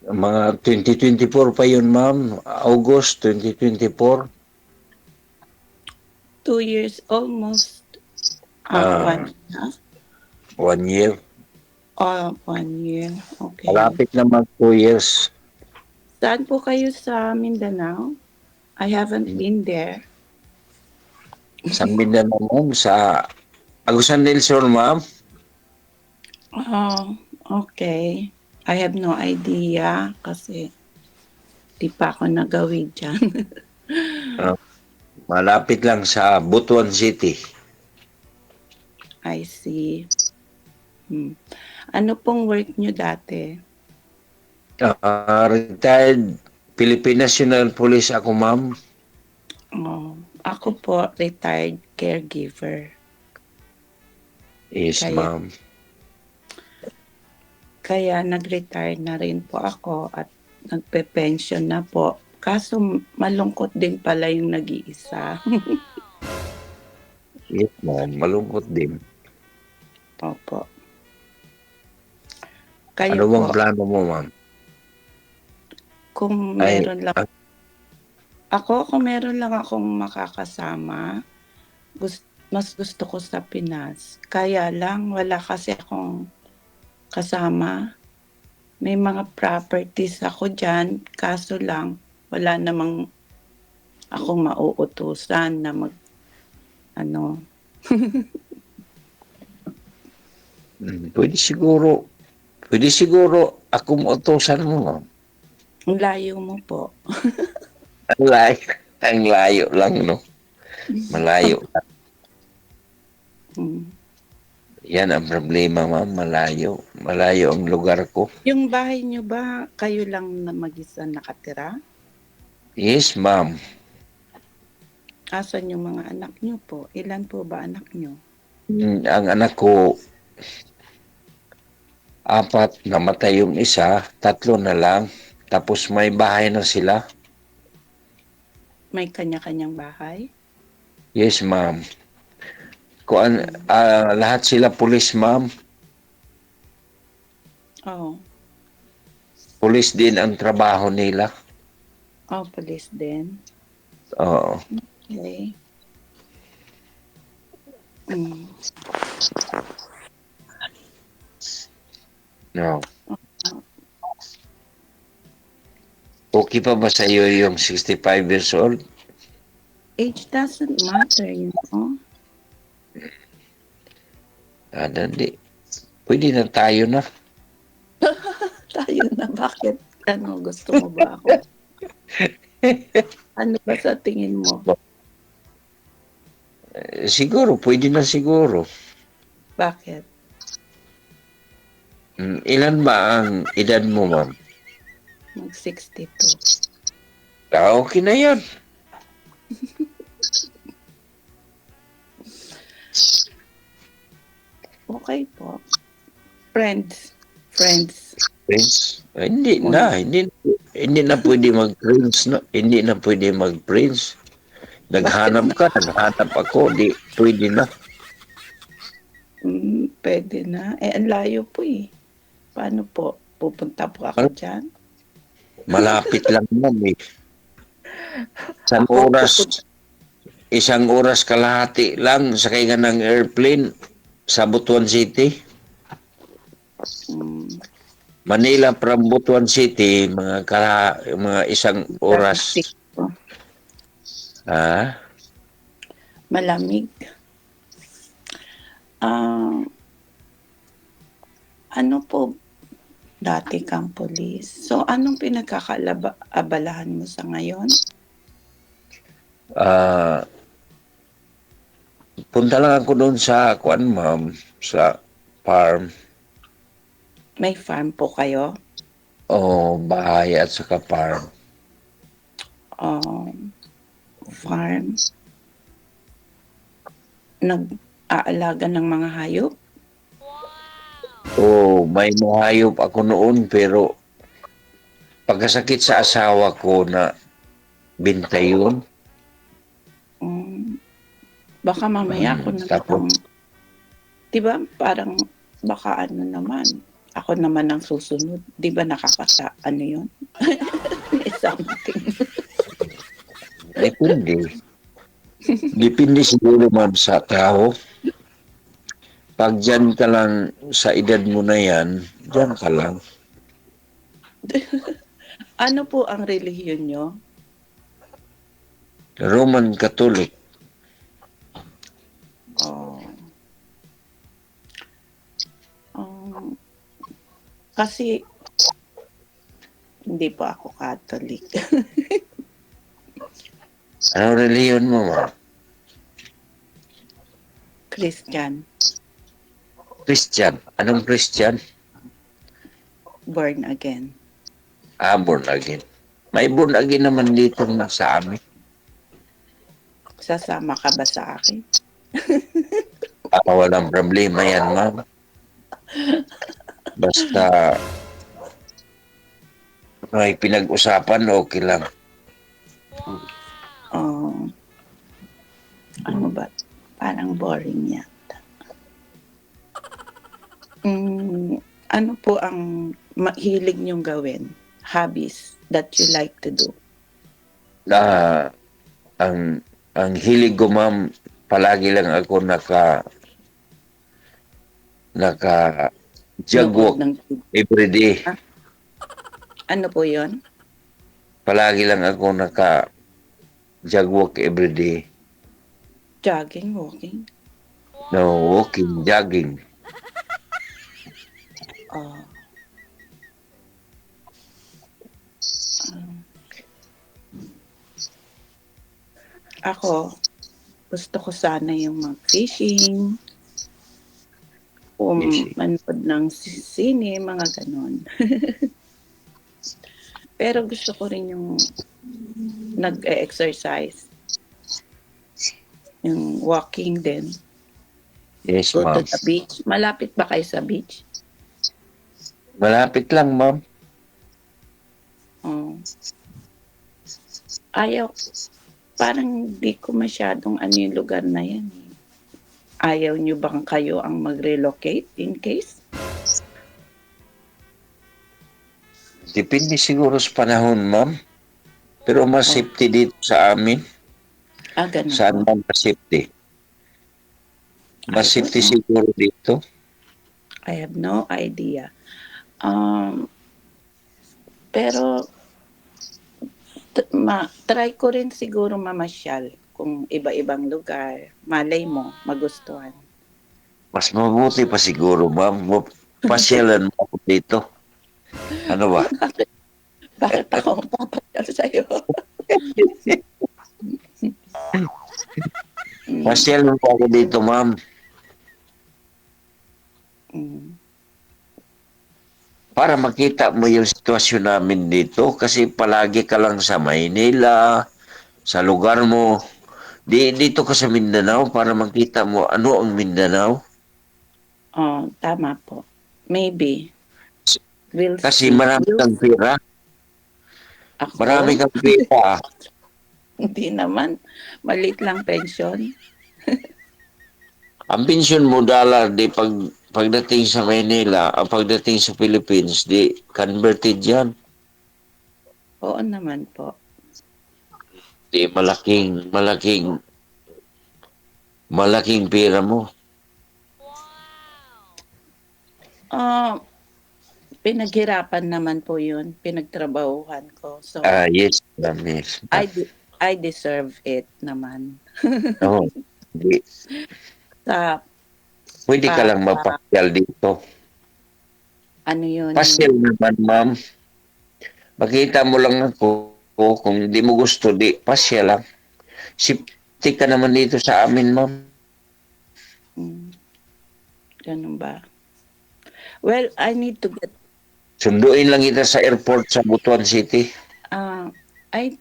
mga 2024 pa yun, ma'am. August 2024. 2 years almost. 1 half. 1 year. 1 year. Okay. Malapit na mag 2 years. Saan po kayo sa Mindanao? I haven't been there. Sa Mindanao, ma'am. Sa Agusan del Sur, ma'am. Oh, okay. I have no idea kasi di pa ako nagawid dyan. Malapit lang sa Butuan City. I see. Ano pong work nyo dati? Retired Philippine National Police ako, ma'am. Oh, ako po retired caregiver. Yes, ma'am. Kaya nag-retire na rin po ako at nagpe-pension na po. Kaso malungkot din pala yung nag-iisa. Yes, ma'am. Malungkot din. Opo. Kayo Ano bang po, plano mo, ma'am? kung meron lang kung meron lang akong makakasama, mas gusto ko sa Pinas. Kaya lang, wala kasi akong kasama. May mga properties ako dyan, kaso lang, wala namang akong mauutusan na Pwede siguro ako mautusan mo, ma'am. ang layo mo po. Ang layo lang, no? Malayo. Yan ang problema, ma'am. Malayo. Malayo ang lugar ko. Yung bahay nyo ba, kayo lang na mag-isa nakatira? Yes, ma'am. Asan yung mga anak nyo po? Ilan po ba anak nyo? Ang anak ko, 4, namatay yung isa, 3 na lang. Tapos may bahay na sila. May kanya-kanyang bahay? Yes, ma'am. Lahat sila pulis, ma'am. Oh. Pulis din ang trabaho nila. Oh, police din. Oo. Okay. Mm. No. Okay pa ba sa iyo yung 65 years old? Age doesn't matter, you know? Hindi. Pwede na tayo na. Tayo na, bakit? Ano, gusto mo ba ako? Ano ba sa tingin mo? Siguro, pwede na siguro. Bakit? Ilan ba ang edad mo, ma'am? Mag-62. Okay na yan. Okay po. Friends. Friends. Friends? Hindi na. Hindi na pwede mag-friends. No? Hindi na pwede mag-friends. Naghanap ka, naghanap ako. Di, pwede na. Pwede na. Ang layo po eh. Paano po? Pupunta po ako dyan? Malapit lang yan eh. Isang oras kalahati lang sakay ka ng airplane sa Butuan City. Manila from Butuan City, mga isang oras. Malamig. Ano po, dati kang police. So, anong pinagkakaabalahan mo sa ngayon? Punta lang ako doon sa ma'am, sa farm. May farm po kayo? Bahay at saka farm. Farm. Nag-aalaga ng mga hayop? May mga hayop ako noon pero pagkasakit sa asawa ko na binta yun. Baka mamaya ako naman diba parang baka ano naman ako naman ang susunod. Diba ano yun? Something. Depende. Depende siguro ma'am sa tao. Pag dyan ka lang sa edad mo na yan, dyan ka lang. Ano po ang relihiyon nyo? Roman Catholic. Kasi hindi po ako Catholic. Ano reliyon mo, ma'am? Christian. Christian. Anong Christian? Born again. Born again. May born again naman dito na sa amin. Sasama ka ba sa akin? Walang problema yan, ma'am. Basta may pinag-usapan, okay lang. Ano ba? Parang boring yata. Ano po ang mahilig niyong gawin? Hobbies that you like to do? Ang hilig ko, ma'am, palagi lang ako jogwalk everyday. Ano po yon? Palagi lang ako jogwalk everyday. Jogging, walking? No, walking, jogging. Ako, gusto ko sana yung mag-fishing, manood ng sine, mga ganon. Pero gusto ko rin yung nag-exercise. Yung walking din. Yes, Go ma'am. to the beach. Malapit ba kayo sa beach? Malapit lang, ma'am. Ayaw. parang di ko masyadong ano yung lugar na yan. Ayaw nyo bang kayo ang mag-relocate in case? Depende siguro sa panahon, ma'am. Pero mas safety dito sa amin. Ganun Saan po. man mas safety? Mas I don't safety know. siguro dito. I have no idea. Pero try ko rin siguro mamasyal kung iba-ibang lugar. Malay mo, magustuhan. Mas mabuti pa siguro, ma'am. Pasyalan mo ako dito. Ano ba? Bakit ako ang papasyal sa'yo? Pasyalan mo ako dito, ma'am. Para makita mo yung sitwasyon namin dito kasi palagi ka lang sa Maynila, sa lugar mo. Dito ka sa Mindanao para makita mo ano ang Mindanao. Tama po. Maybe. We'll Kasi see. marami kang pera. Ako? Marami kang pera. Hindi naman. Maliit lang pension. Ang pensyon mo dollar, di pagdating sa Manila, pagdating sa Philippines, di converted yan. Oo naman po. Di malaking pera mo. Pinaghirapan naman po yun. Pinagtrabahuhan ko. So, Yes, ma'am, yes. I deserve it naman. No, di. Pwede ka lang mapasyal dito. Ano yun? Pasyal naman, ma'am. Makita mo lang ako. Kung hindi mo gusto, di pasyal lang. Sipti ka naman dito sa amin, ma'am. Ganun ba? Well, I need to get... Sunduin lang kita sa airport sa Butuan City. I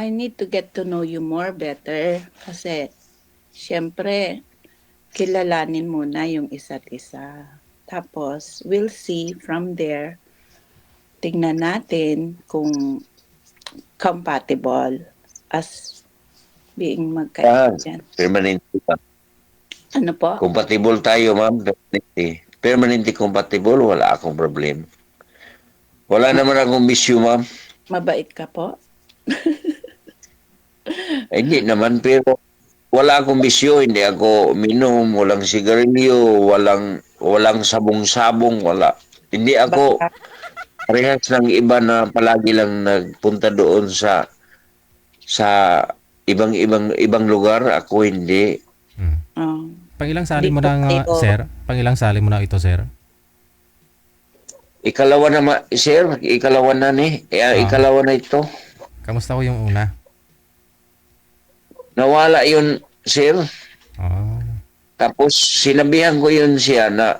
need to get to know you more better. Kasi, syempre, kilalanin muna yung isa't isa. Tapos, we'll see from there. Tingnan natin kung compatible as being magkaibigan. Permanente pa. Ano po? Compatible tayo, ma'am. Permanente compatible, wala akong problem. Wala naman akong bisyo, ma'am. Mabait ka po? Hindi naman, pero wala akong bisyo. Hindi ako minom, walang sigarilyo, walang sabong-sabong, wala. Hindi ako parehas ng iba na palagi lang nagpunta doon sa ibang lugar. Ako hindi. Pangilang sali mo na nga, sir? Pangilang sali mo na ito, sir? Ikalawa na, sir. Ikalawa na ni. Ikalawa na ito. Kamusta ko yung una? Nawala yun, sir. Tapos sinabihan ko yun siya na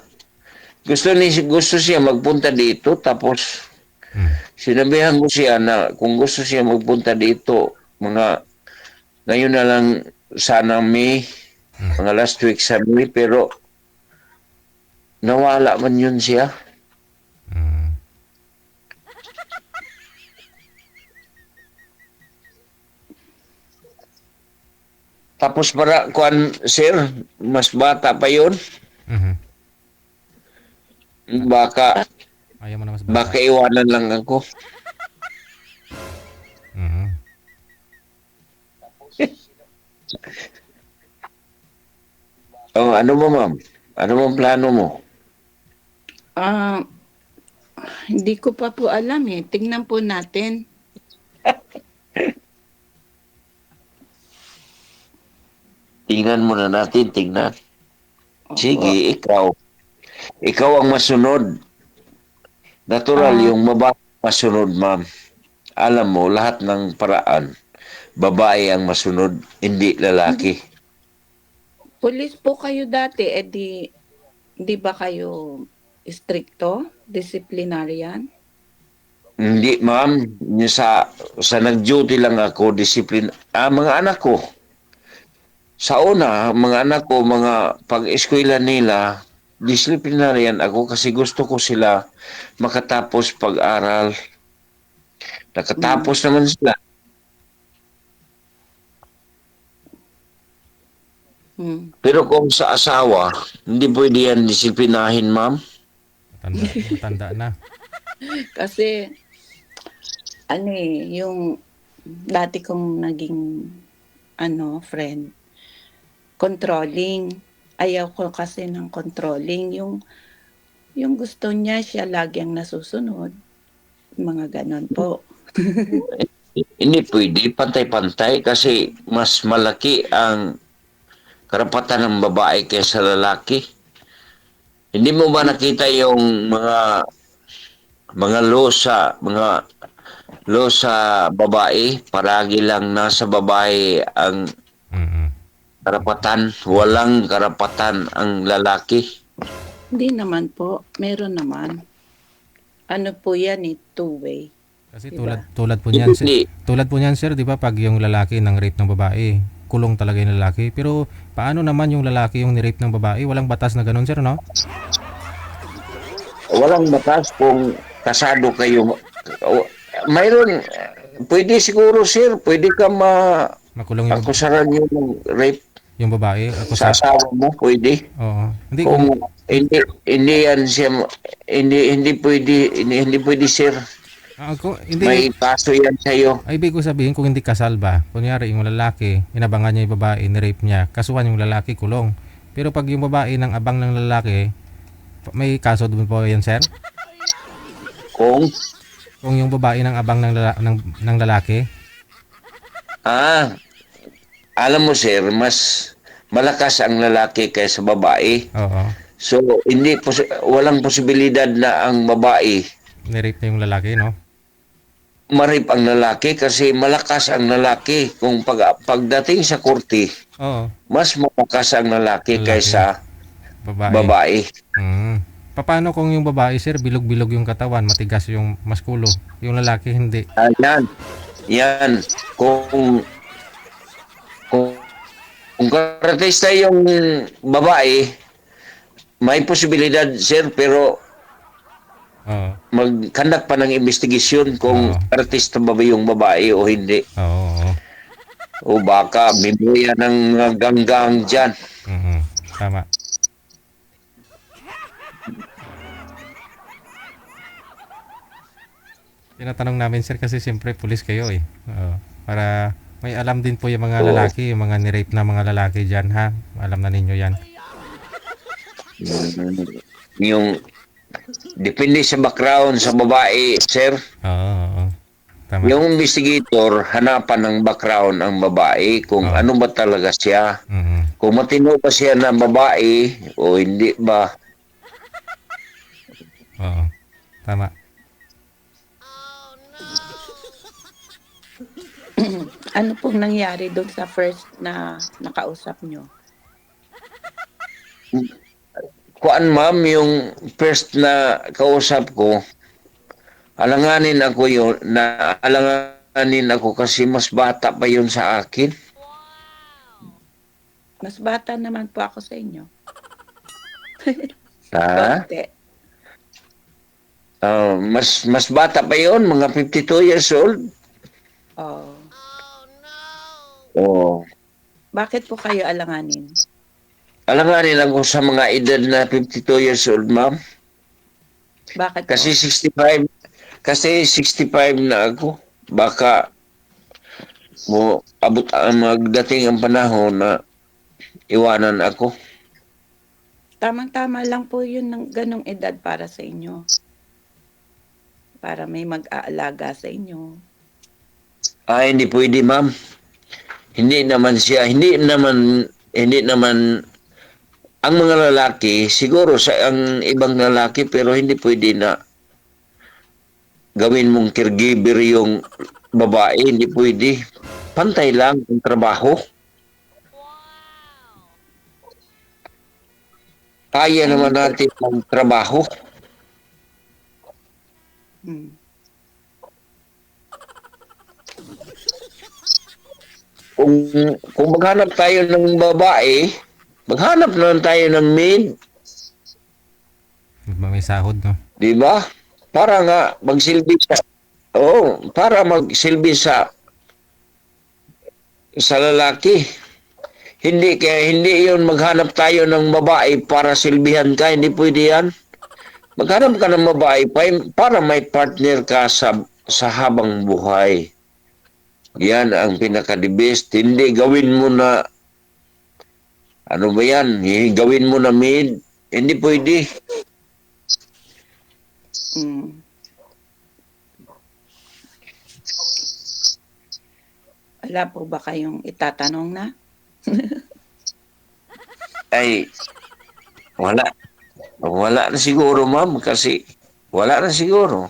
gusto siya magpunta dito. Tapos sinabihan ko siya na kung gusto siya magpunta dito, ngayon na lang sana May, mga last week sa May, pero nawala man yun siya. Tapos para sir, mas bata pa yun. Baka Ayaw mo na mas bata. baka iwanan lang ako. Ano mo, ma'am? Ano mong plano mo? Hindi ko pa po alam eh. Tingnan po natin. Tingnan muna natin, tingnan. Sige, ikaw. Ikaw ang masunod. Natural yung babae masunod, ma'am. Alam mo, lahat ng paraan, babae ang masunod, hindi lalaki. Pulis po kayo dati, di ba kayo stricto? Disciplinarian? Hindi, ma'am. Sa nag-duty lang ako, mga anak ko. Sa una, mga anak ko, mga pag-eskwela nila, disciplinarian ako kasi gusto ko sila makatapos pag-aral. Nakatapos naman sila. Pero kung sa asawa, hindi pwede yan disipinahin, ma'am. Matanda na. Kasi, yung dati kong naging, friend, controlling. Ayaw ko kasi ng controlling. Yung gusto niya, siya lagi ang nasusunod. Mga ganon po. Hindi pwede, pantay-pantay kasi mas malaki ang karapatan ng babae kaysa lalaki. Hindi mo ba nakita yung mga law sa babae? Paragi lang nasa babae ang karapatan, walang karapatan ang lalaki. Hindi naman po, meron naman. Ano po yan two-way. Kasi Diba? tulad po niyan, sir, 'di ba, pag yung lalaki nang rape ng babae, kulong talaga yung lalaki. Pero paano naman yung lalaki yung ni-rape ng babae? Walang batas na ganun, sir, no? Walang batas kung kasado kayo. Mayroon, pwede siguro, sir, pwede ka Makulong yung akusaran yung rape yung babae. sa asawa mo, pwede. Oo. Hindi Kung hindi yan siya, hindi pwede, sir. hindi. May kaso yan sa'yo. Ay, ibig ko sabihin, kung hindi kasal ba, kunyari yung lalaki, inabangan niya yung babae, ni-rape niya, kasuhan yung lalaki, kulong. Pero pag yung babae nang abang ng lalaki, may kaso doon po yan, sir? Kung yung babae nang abang ng lalaki? Alam mo, sir, mas malakas ang lalaki kaysa babae. Oo. So, walang posibilidad na ang babae Ni-rape na yung lalaki, no? ma-rape ang lalaki kasi malakas ang lalaki. Kung pagdating sa korte, Oo. mas malakas ang lalaki kaysa babae. Paano kung yung babae, sir, bilog-bilog yung katawan, matigas yung maskulo, yung lalaki hindi? Yan. Kung karatista yung babae, may posibilidad, sir, pero mag-conduct pa ng investigasyon kung artista ba yung babae o hindi. O baka bibuya ng ganggang dyan. Tama. Tinatanong namin, sir, kasi siyempre pulis kayo eh. Para may alam din po yung mga lalaki, yung mga ni-rape na mga lalaki dyan, ha? Alam na ninyo yan. Yung depende sa background sa babae, sir. Oo. Tama. Yung investigator, hanapan ng background ang babae kung ano ba talaga siya. Kung matino ba siya na babae o hindi ba. Oo. Tama. Ano pong nangyari doon sa first na nakausap nyo? Kuan, ma'am, yung first na kausap ko, alanganin ako kasi mas bata pa yun sa akin. Mas bata naman po ako sa inyo. Mas bata pa yun, mga 52 years old. Bakit po kayo alanganin? Alanganin ako sa mga edad na 52 years old, ma'am. Bakit Kasi 65 na ako. Baka magdating ang panahon na iwanan ako. Tamang-tama lang po yun ng ganong edad para sa inyo. Para may mag-aalaga sa inyo. Hindi pwede, ma'am. Hindi naman ang mga lalaki, siguro sa ang ibang lalaki, pero hindi pwede na gawin mong caregiver yung babae, hindi pwede. Pantay lang ang trabaho. Kaya naman natin ang trabaho. Kung maghanap tayo ng babae, maghanap naman tayo ng maid. May sahod, no? Di ba? Para nga magsilbi para magsilbi sa lalaki. hindi yun maghanap tayo ng babae para silbihan ka, hindi pwede yan. Maghanap ka ng babae para may partner ka sa habang buhay. Yan ang pinaka-the best. Hindi gawin mo na, ano ba yan? Gawin mo na maid. Hindi pwede. Wala po ba kayong itatanong na? Ay, wala. Wala na siguro, ma'am, kasi wala na siguro.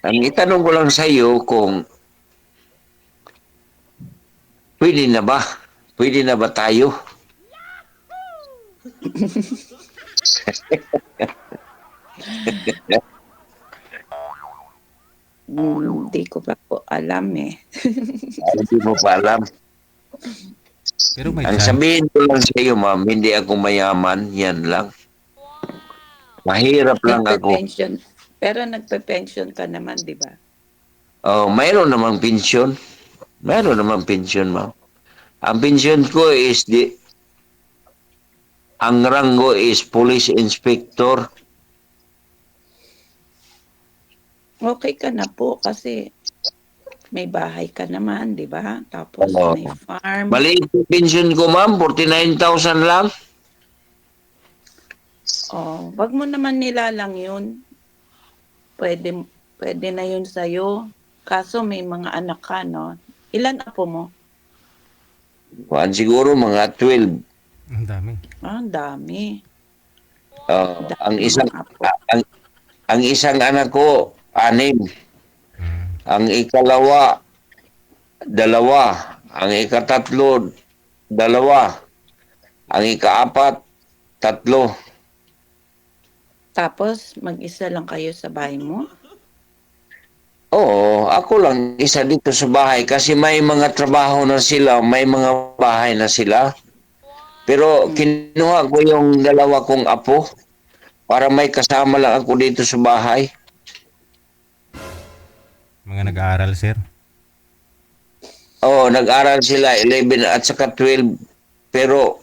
Ang itanong ko lang sa iyo kung pwede na ba? Pwede na ba tayo? Hindi ko pa po alam eh. Hindi mo pa alam. Pero may Ang chance. sabihin ko lang sa iyo, ma'am, hindi ako mayaman, yan lang. Mahirap lang ako. Nagpe-pension. Pero nagpe-pension ka naman, di ba? Oh, mayroon namang pensyon. Mayroon namang pensyon, ma'am. Ang pensyon ko is ang rango is police inspector. Okay ka na po kasi may bahay ka naman, di ba? Tapos Oo. may farm. Maliit yung pensyon ko, ma'am, 49,000 lang. Oh, wag mo naman nilalang yun. Pwede na yun sa'yo. Kaso may mga anak ka, no? Ilan apo mo? Kuan siguro mga 12. Ang dami. Ang dami. Ang isang Apo. ang isang anak ko 6. Ang ikalawa 2. Ang ikatatlo 2. Ang ikaapat 3. Tapos mag-isa lang kayo sa bahay mo? Oo, ako lang isa dito sa bahay kasi may mga trabaho na sila, may mga bahay na sila. Pero kinuha ko yung 2 kong apo para may kasama lang ako dito sa bahay. Mga nag-aaral, sir. Oo, nag-aral sila 11 at saka 12. Pero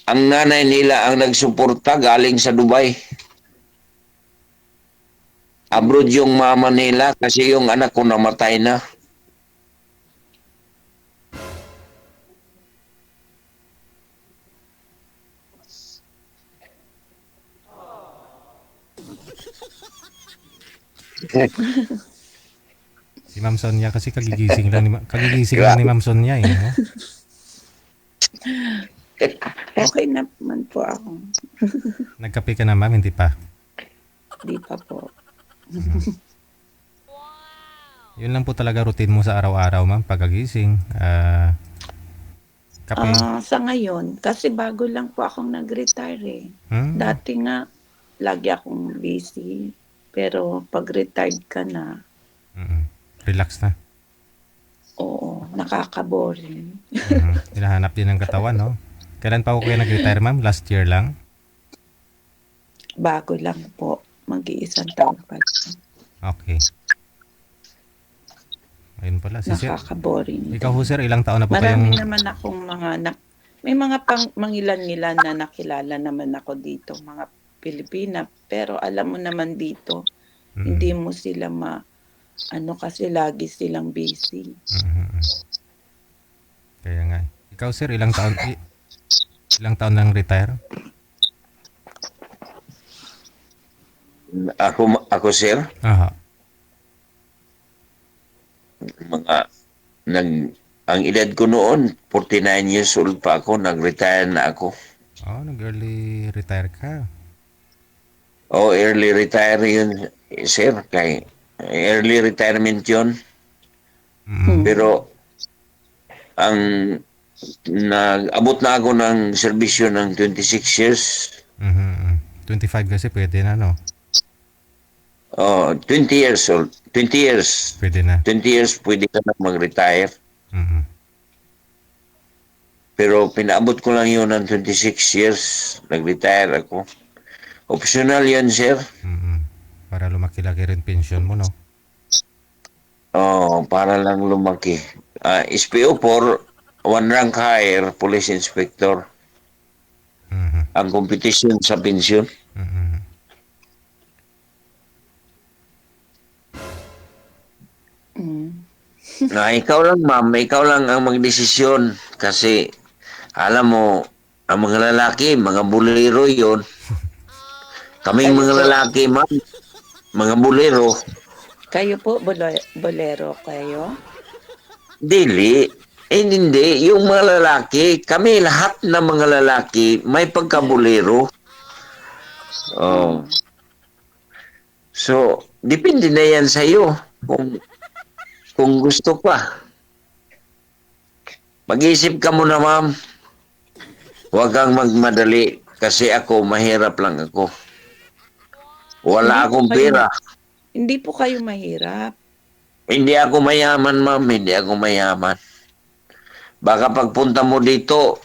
ang nanay nila ang nagsuporta galing sa Dubai. Abroad yung mama nila kasi yung anak ko namatay na. Si Ma'am Sonia kasi kagigising lang ni Ma'am Sonia eh. No? Okay naman po ako. Nagkape ka na, ma'am, hindi pa. Di pa po. Yun lang po talaga routine mo sa araw-araw, ma'am, pagkagising. Kape. Sa ngayon, kasi bago lang po akong nag-retire eh. Dati nga, lagi akong busy. Pero pag retired ka na, Relax na. oo, nakaka-boring. Hinahanap din ng katawan, no? Kailan pa ako kaya nag-retire, ma'am? Last year lang? Bago lang po. Mag-iisang taon pa lang. Okay. Ayun pala. Si sir, Nakaka-boring. ikaw ho, sir, ilang taon na po Marami kayong... naman akong mga may mga mangilan-ngilan na nakilala naman ako dito, mga Pilipina. Pero alam mo naman dito, hindi mo sila kasi lagi silang busy. Kaya nga. Ikaw, sir, ilang taon nang retire? Ako sir, Aha. ang edad ko noon, 49 years old pa ako, nag-retire na ako. Oh, nag-early retire ka. Early retire yun, sir, kay early retirement yun. Pero ang nag-abot na ako ng serbisyo ng 26 years. 25 kasi pwede na, no? 20 years old. 20 years. Pwede na. 20 years pwede ka na mag-retire. Pero pinaabot ko lang yun ng 26 years. Nag-retire ako. Optional yan, sir. Para lumaki-laki rin pensyon mo, no? Oh, para lang lumaki. SPO4, one rank higher, police inspector. Ang competition sa pensyon. Ikaw lang, ma'am. Ikaw lang ang magdesisyon. Kasi, alam mo, ang mga lalaki, mga bulero yon. Kaming mga lalaki, ma'am, mga bulero. Kayo po, bolero kayo? Dili. Hindi. Yung mga lalaki, kami lahat na mga lalaki, may pagkabulero. Oh. So, depende na yan sa'yo. Kung gusto pa. Mag-isip ka muna, ma'am. Huwag kang magmadali kasi ako, mahirap lang ako. Wala akong pera. Hindi po kayo mahirap. Hindi ako mayaman, ma'am. Hindi ako mayaman. Baka pagpunta mo dito,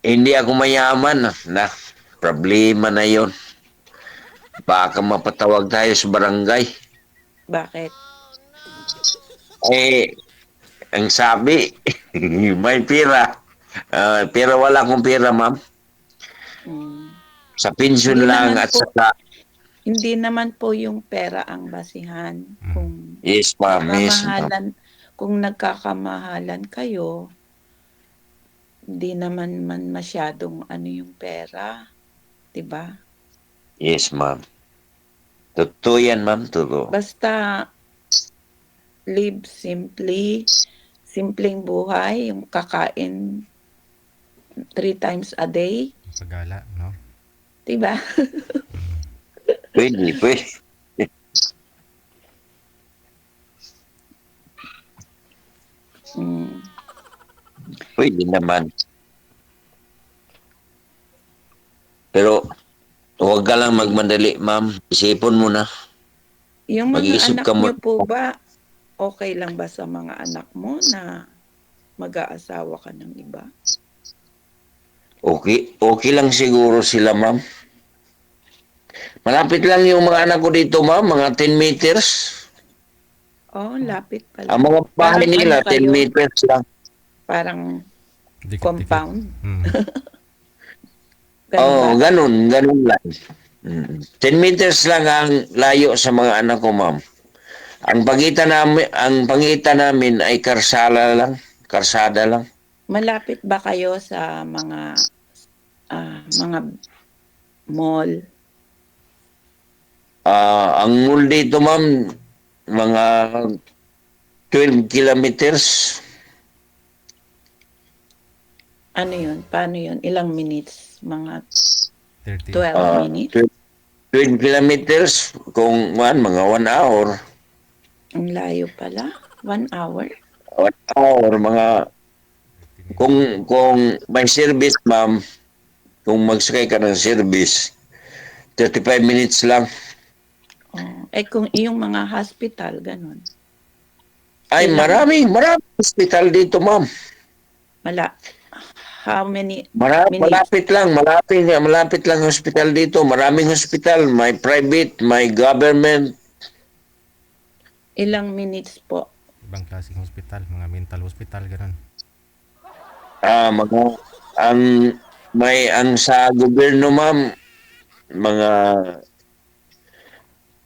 hindi ako mayaman. Na, problema na yon. Baka mapatawag tayo sa barangay. Bakit? Ang sabi, may pera. Pero wala akong pera, ma'am. Sa pension Hindi lang naman at po. saka... Hindi naman po yung pera ang basihan. Kung Yes, ma'am. Yes, ma'am. kung nagkakamahalan kayo, hindi naman masyadong ano yung pera. 'Di ba? Yes, ma'am. Totoo yan, ma'am. Totoo. Basta live simply, simpleng buhay, yung kakain 3 times a day, Pagala, no? 'di ba? Pwede. Pwede naman. Pero, huwag ka lang magmadali, ma'am. Isipon mo na. Yung mga Mag-iisip anak ka mo. niyo po ba, okay lang ba sa mga anak mo na mag-aasawa ka ng iba? Okay lang siguro sila, ma'am. Malapit lang yung mga anak ko dito, ma'am. Mga 10 meters. Oh, lapit pala. Ang mga bahay Parang nila, ano kayo? 10 meters lang. Parang Dikit-dikit. compound. Mm. Ganun ba? Ganun lang. 10 meters lang ang layo sa mga anak ko, ma'am. Ang pangitan namin ay karsada lang. Malapit ba kayo sa mga mall? Ang mall dito, ma'am, mga 12 kilometers. Ano yun? Paano yun? Ilang minutes? Mga 30. 12 minutes? 12 kilometers kung mga 1 hour. Ang layo pala. 1 hour? 1 hour, mga... Kung may service, ma'am, kung magsakay ka ng service, 35 minutes lang. Oh. Kung yung mga hospital, ganun. Ay, maraming hospital dito, ma'am. How many minutes? Malapit lang hospital dito. Maraming hospital, may private, may government. Ilang minutes po? Ibang klaseng hospital, mga mental hospital, ganun. Ang sa gobyerno, ma'am, mga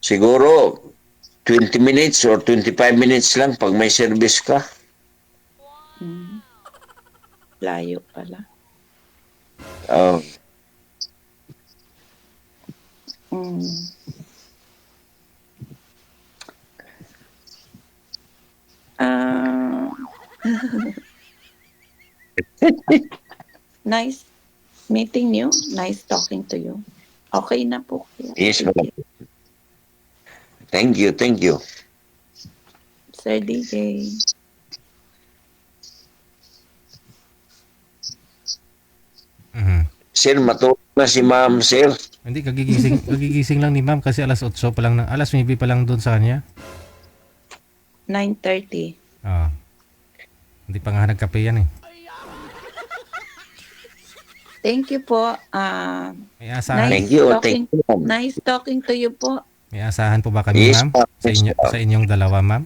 siguro 20 minutes or 25 minutes lang pag may service ka. Layo pala. Nice meeting you. Nice talking to you. Okay na po. Yes, ma'am. Thank you. Sir DJ. Sir, matulog na si ma'am, sir. Hindi, kagigising lang ni ma'am kasi alas 8 pa lang, alas 9 pa lang doon sa kanya. 9:30. Hindi pa nga nagkape yan eh. Thank you po. May asahan, Thank you, thank you, ma'am. Nice talking to you po. may asahan po ba kami, Yes, ma'am? ma'am. Sa inyong dalawa, ma'am?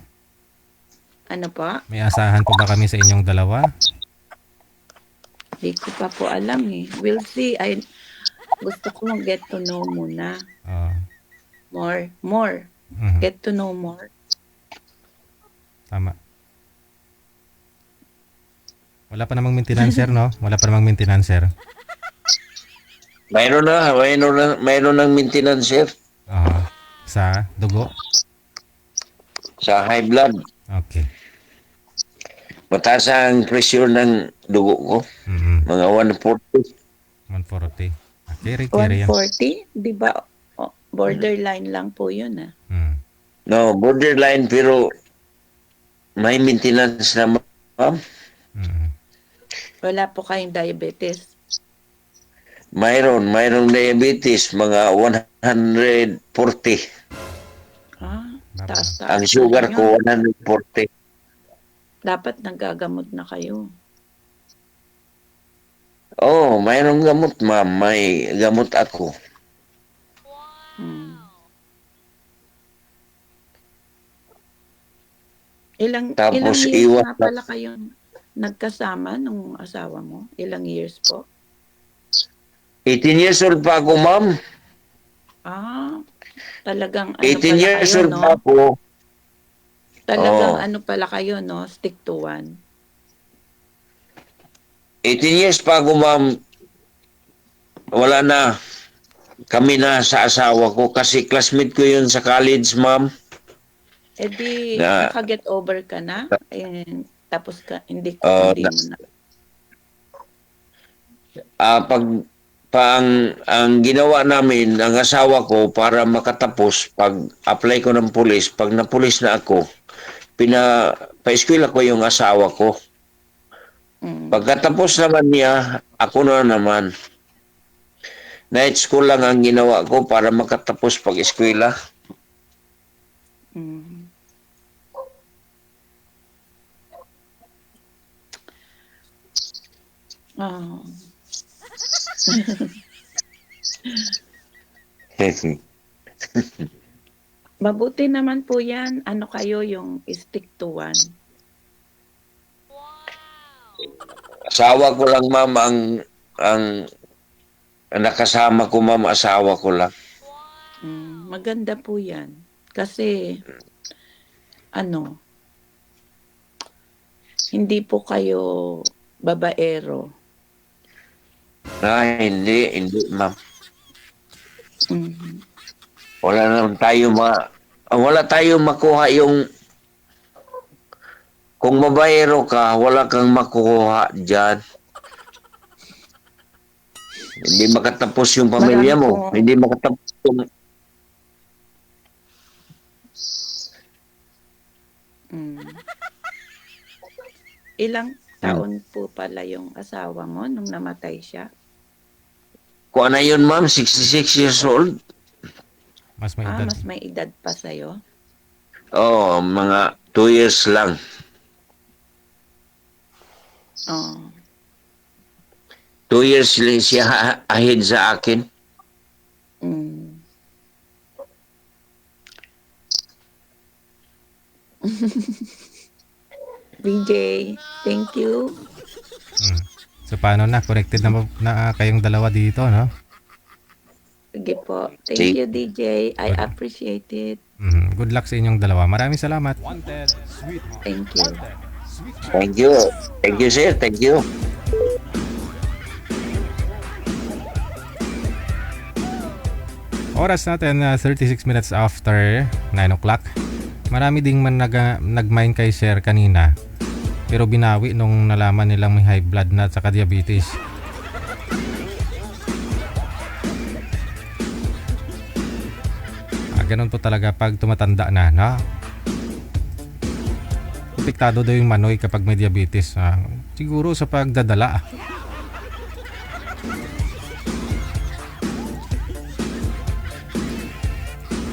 Ano po? May asahan po ba kami sa inyong dalawa? Hindi ko pa po alam eh. We'll see. Gusto ko mag-get to know muna. Oh. More. Mhm. Get to know more. Tama. Wala pa namang maintenancer, no? Wala pa namang maintenancer. Mayroon ng maintenance, sir. Oo. Sa dugo? Sa high blood. Okay. Mataas ang pressure ng dugo ko. Mhm. Mga 140. 140. Kiri yan. 140? Di ba? Borderline lang po yun ah. Mm. No, borderline pero may maintenance na, ma'am. Mm. Wala po kayong diabetes. Mayroong diabetes, mga 140. Taas. Ang sugar ko, 140. Dapat nagagamot na kayo. Oh, mayroong gamot, ma'am. May gamot ako. Ilang Tapos years iwas na pala kayong nagkasama nung asawa mo? Ilang years po? 18 years old pa ako, ma'am. Talagang 18 years kayo, old no? pa ako. Talagang Oo. pala kayo, no? Stick to one. 18 years pa ako, ma'am. Wala na. Kami na sa asawa ko kasi classmate ko yun sa college, ma'am. Eh di, Na- naka-get over ka na? Tapos hindi Oo, mo na. Ang ginawa namin, ang asawa ko, para makatapos, pag-apply ko ng pulis, pag napulis na ako, pa-eskwela ko yung asawa ko. Pagkatapos naman niya, ako na naman. Night school lang ang ginawa ko para makatapos pag-eskwela. Oh. Mabuti naman po yan. Ano kayo yung stick to one? Asawa ko lang, ma'am, ang nakasama ko, ma'am, asawa ko lang. Maganda po yan. Kasi, hindi po kayo babaero. Hindi, ma'am. Wala tayo makuha yung kung mabayero ka, wala kang makuha dyan. Hindi makatapos yung pamilya mo. Hindi makatapos yung... Ilang taon po pala yung asawa mo nung namatay siya? Kung ano yun, ma'am, 66 years old. Mas may edad. Mas may edad pa sa'yo? Oo, mga 2 years lang. Oh. 2 years lang siya ahead sa akin. DJ, thank you. So paano na? Connected na kayong dalawa dito, no? Sige po. Thank you, DJ. I appreciate it. Good luck sa inyong dalawa. Maraming salamat. Wanted, sweetheart. Thank you. Wanted, sweetheart. Thank you. Thank you, sir. Thank you. Oras natin 36 minutes after 9 o'clock. Marami ding nag-mind kay Sir kanina. Pero binawi nung nalaman nilang may high blood na at saka diabetes. Ganun po talaga pag tumatanda na, no? Apektado daw yung manoy kapag may diabetes. Siguro sa pagdadala.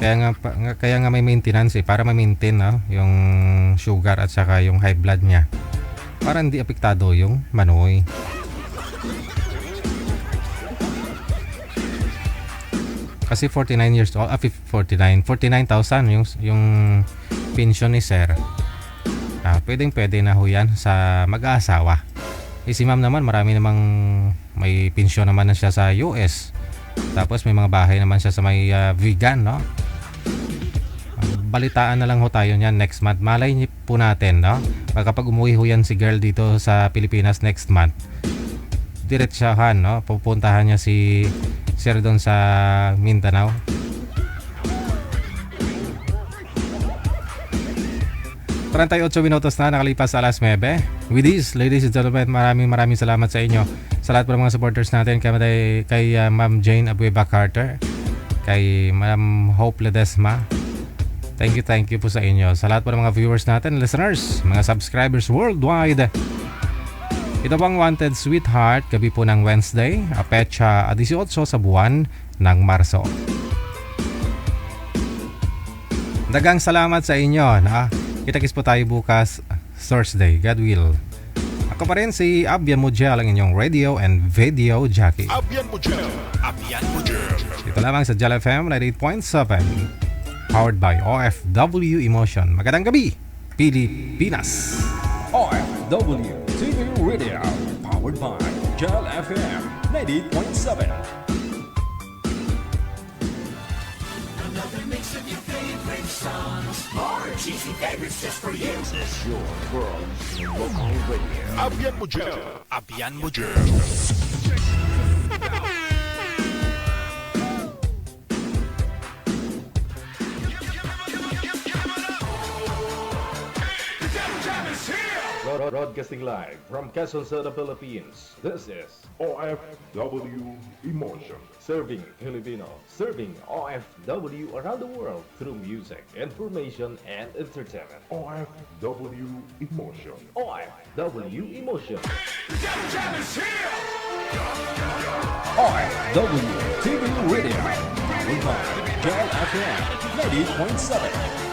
Kaya nga may maintenance para ma-maintain yung sugar at saka yung high blood niya. Para hindi apektado yung manoy. Kasi 49 years old, 49,000 yung pension ni sir. Pwede na ho yan sa mag-aasawa. Si ma'am naman, marami namang may pension naman na siya sa US. Tapos may mga bahay naman siya sa may vegan, no? Balitaan na lang ho tayo niyan next month. Malay niyo po natin, no? Kapag umuwi ho yan si girl dito sa Pilipinas next month, diretsahan, no? Pupuntahan niya si sir doon sa Mindanao. Trentay 8 minutos na nakalipas sa alas 9. With this, ladies and gentlemen, maraming salamat sa inyo. Sa lahat po ng mga supporters natin, kay Ma'am Jane Abueva Carter, kay Ma'am Hope Ledesma. Thank you po sa inyo. Sa lahat po ng mga viewers natin, listeners, mga subscribers worldwide. Ito pang Wanted Sweetheart, gabi po ng Wednesday, petsa 18 sa buwan ng Marso. Dagang salamat sa inyo. Kita-kits po tayo bukas Thursday, God will. Ako pa rin si Abian Mujel, ang inyong radio and video jockey. Abian Mujel. Ito lamang sa Jal FM 98.7, powered by OFW Emotion. Magandang gabi, Pilipinas. OFW TV Radio, powered by Jal FM 98.7. Abian Mujel. Abian Mujel. Broadcasting live from Quezon City, Philippines. This is OFW Emotion. Serving Filipino, serving OFW around the world through music, information, and entertainment. OFW Emotion. OFW Emotion. OFW TV Radio, powered by Jal FM 90.7.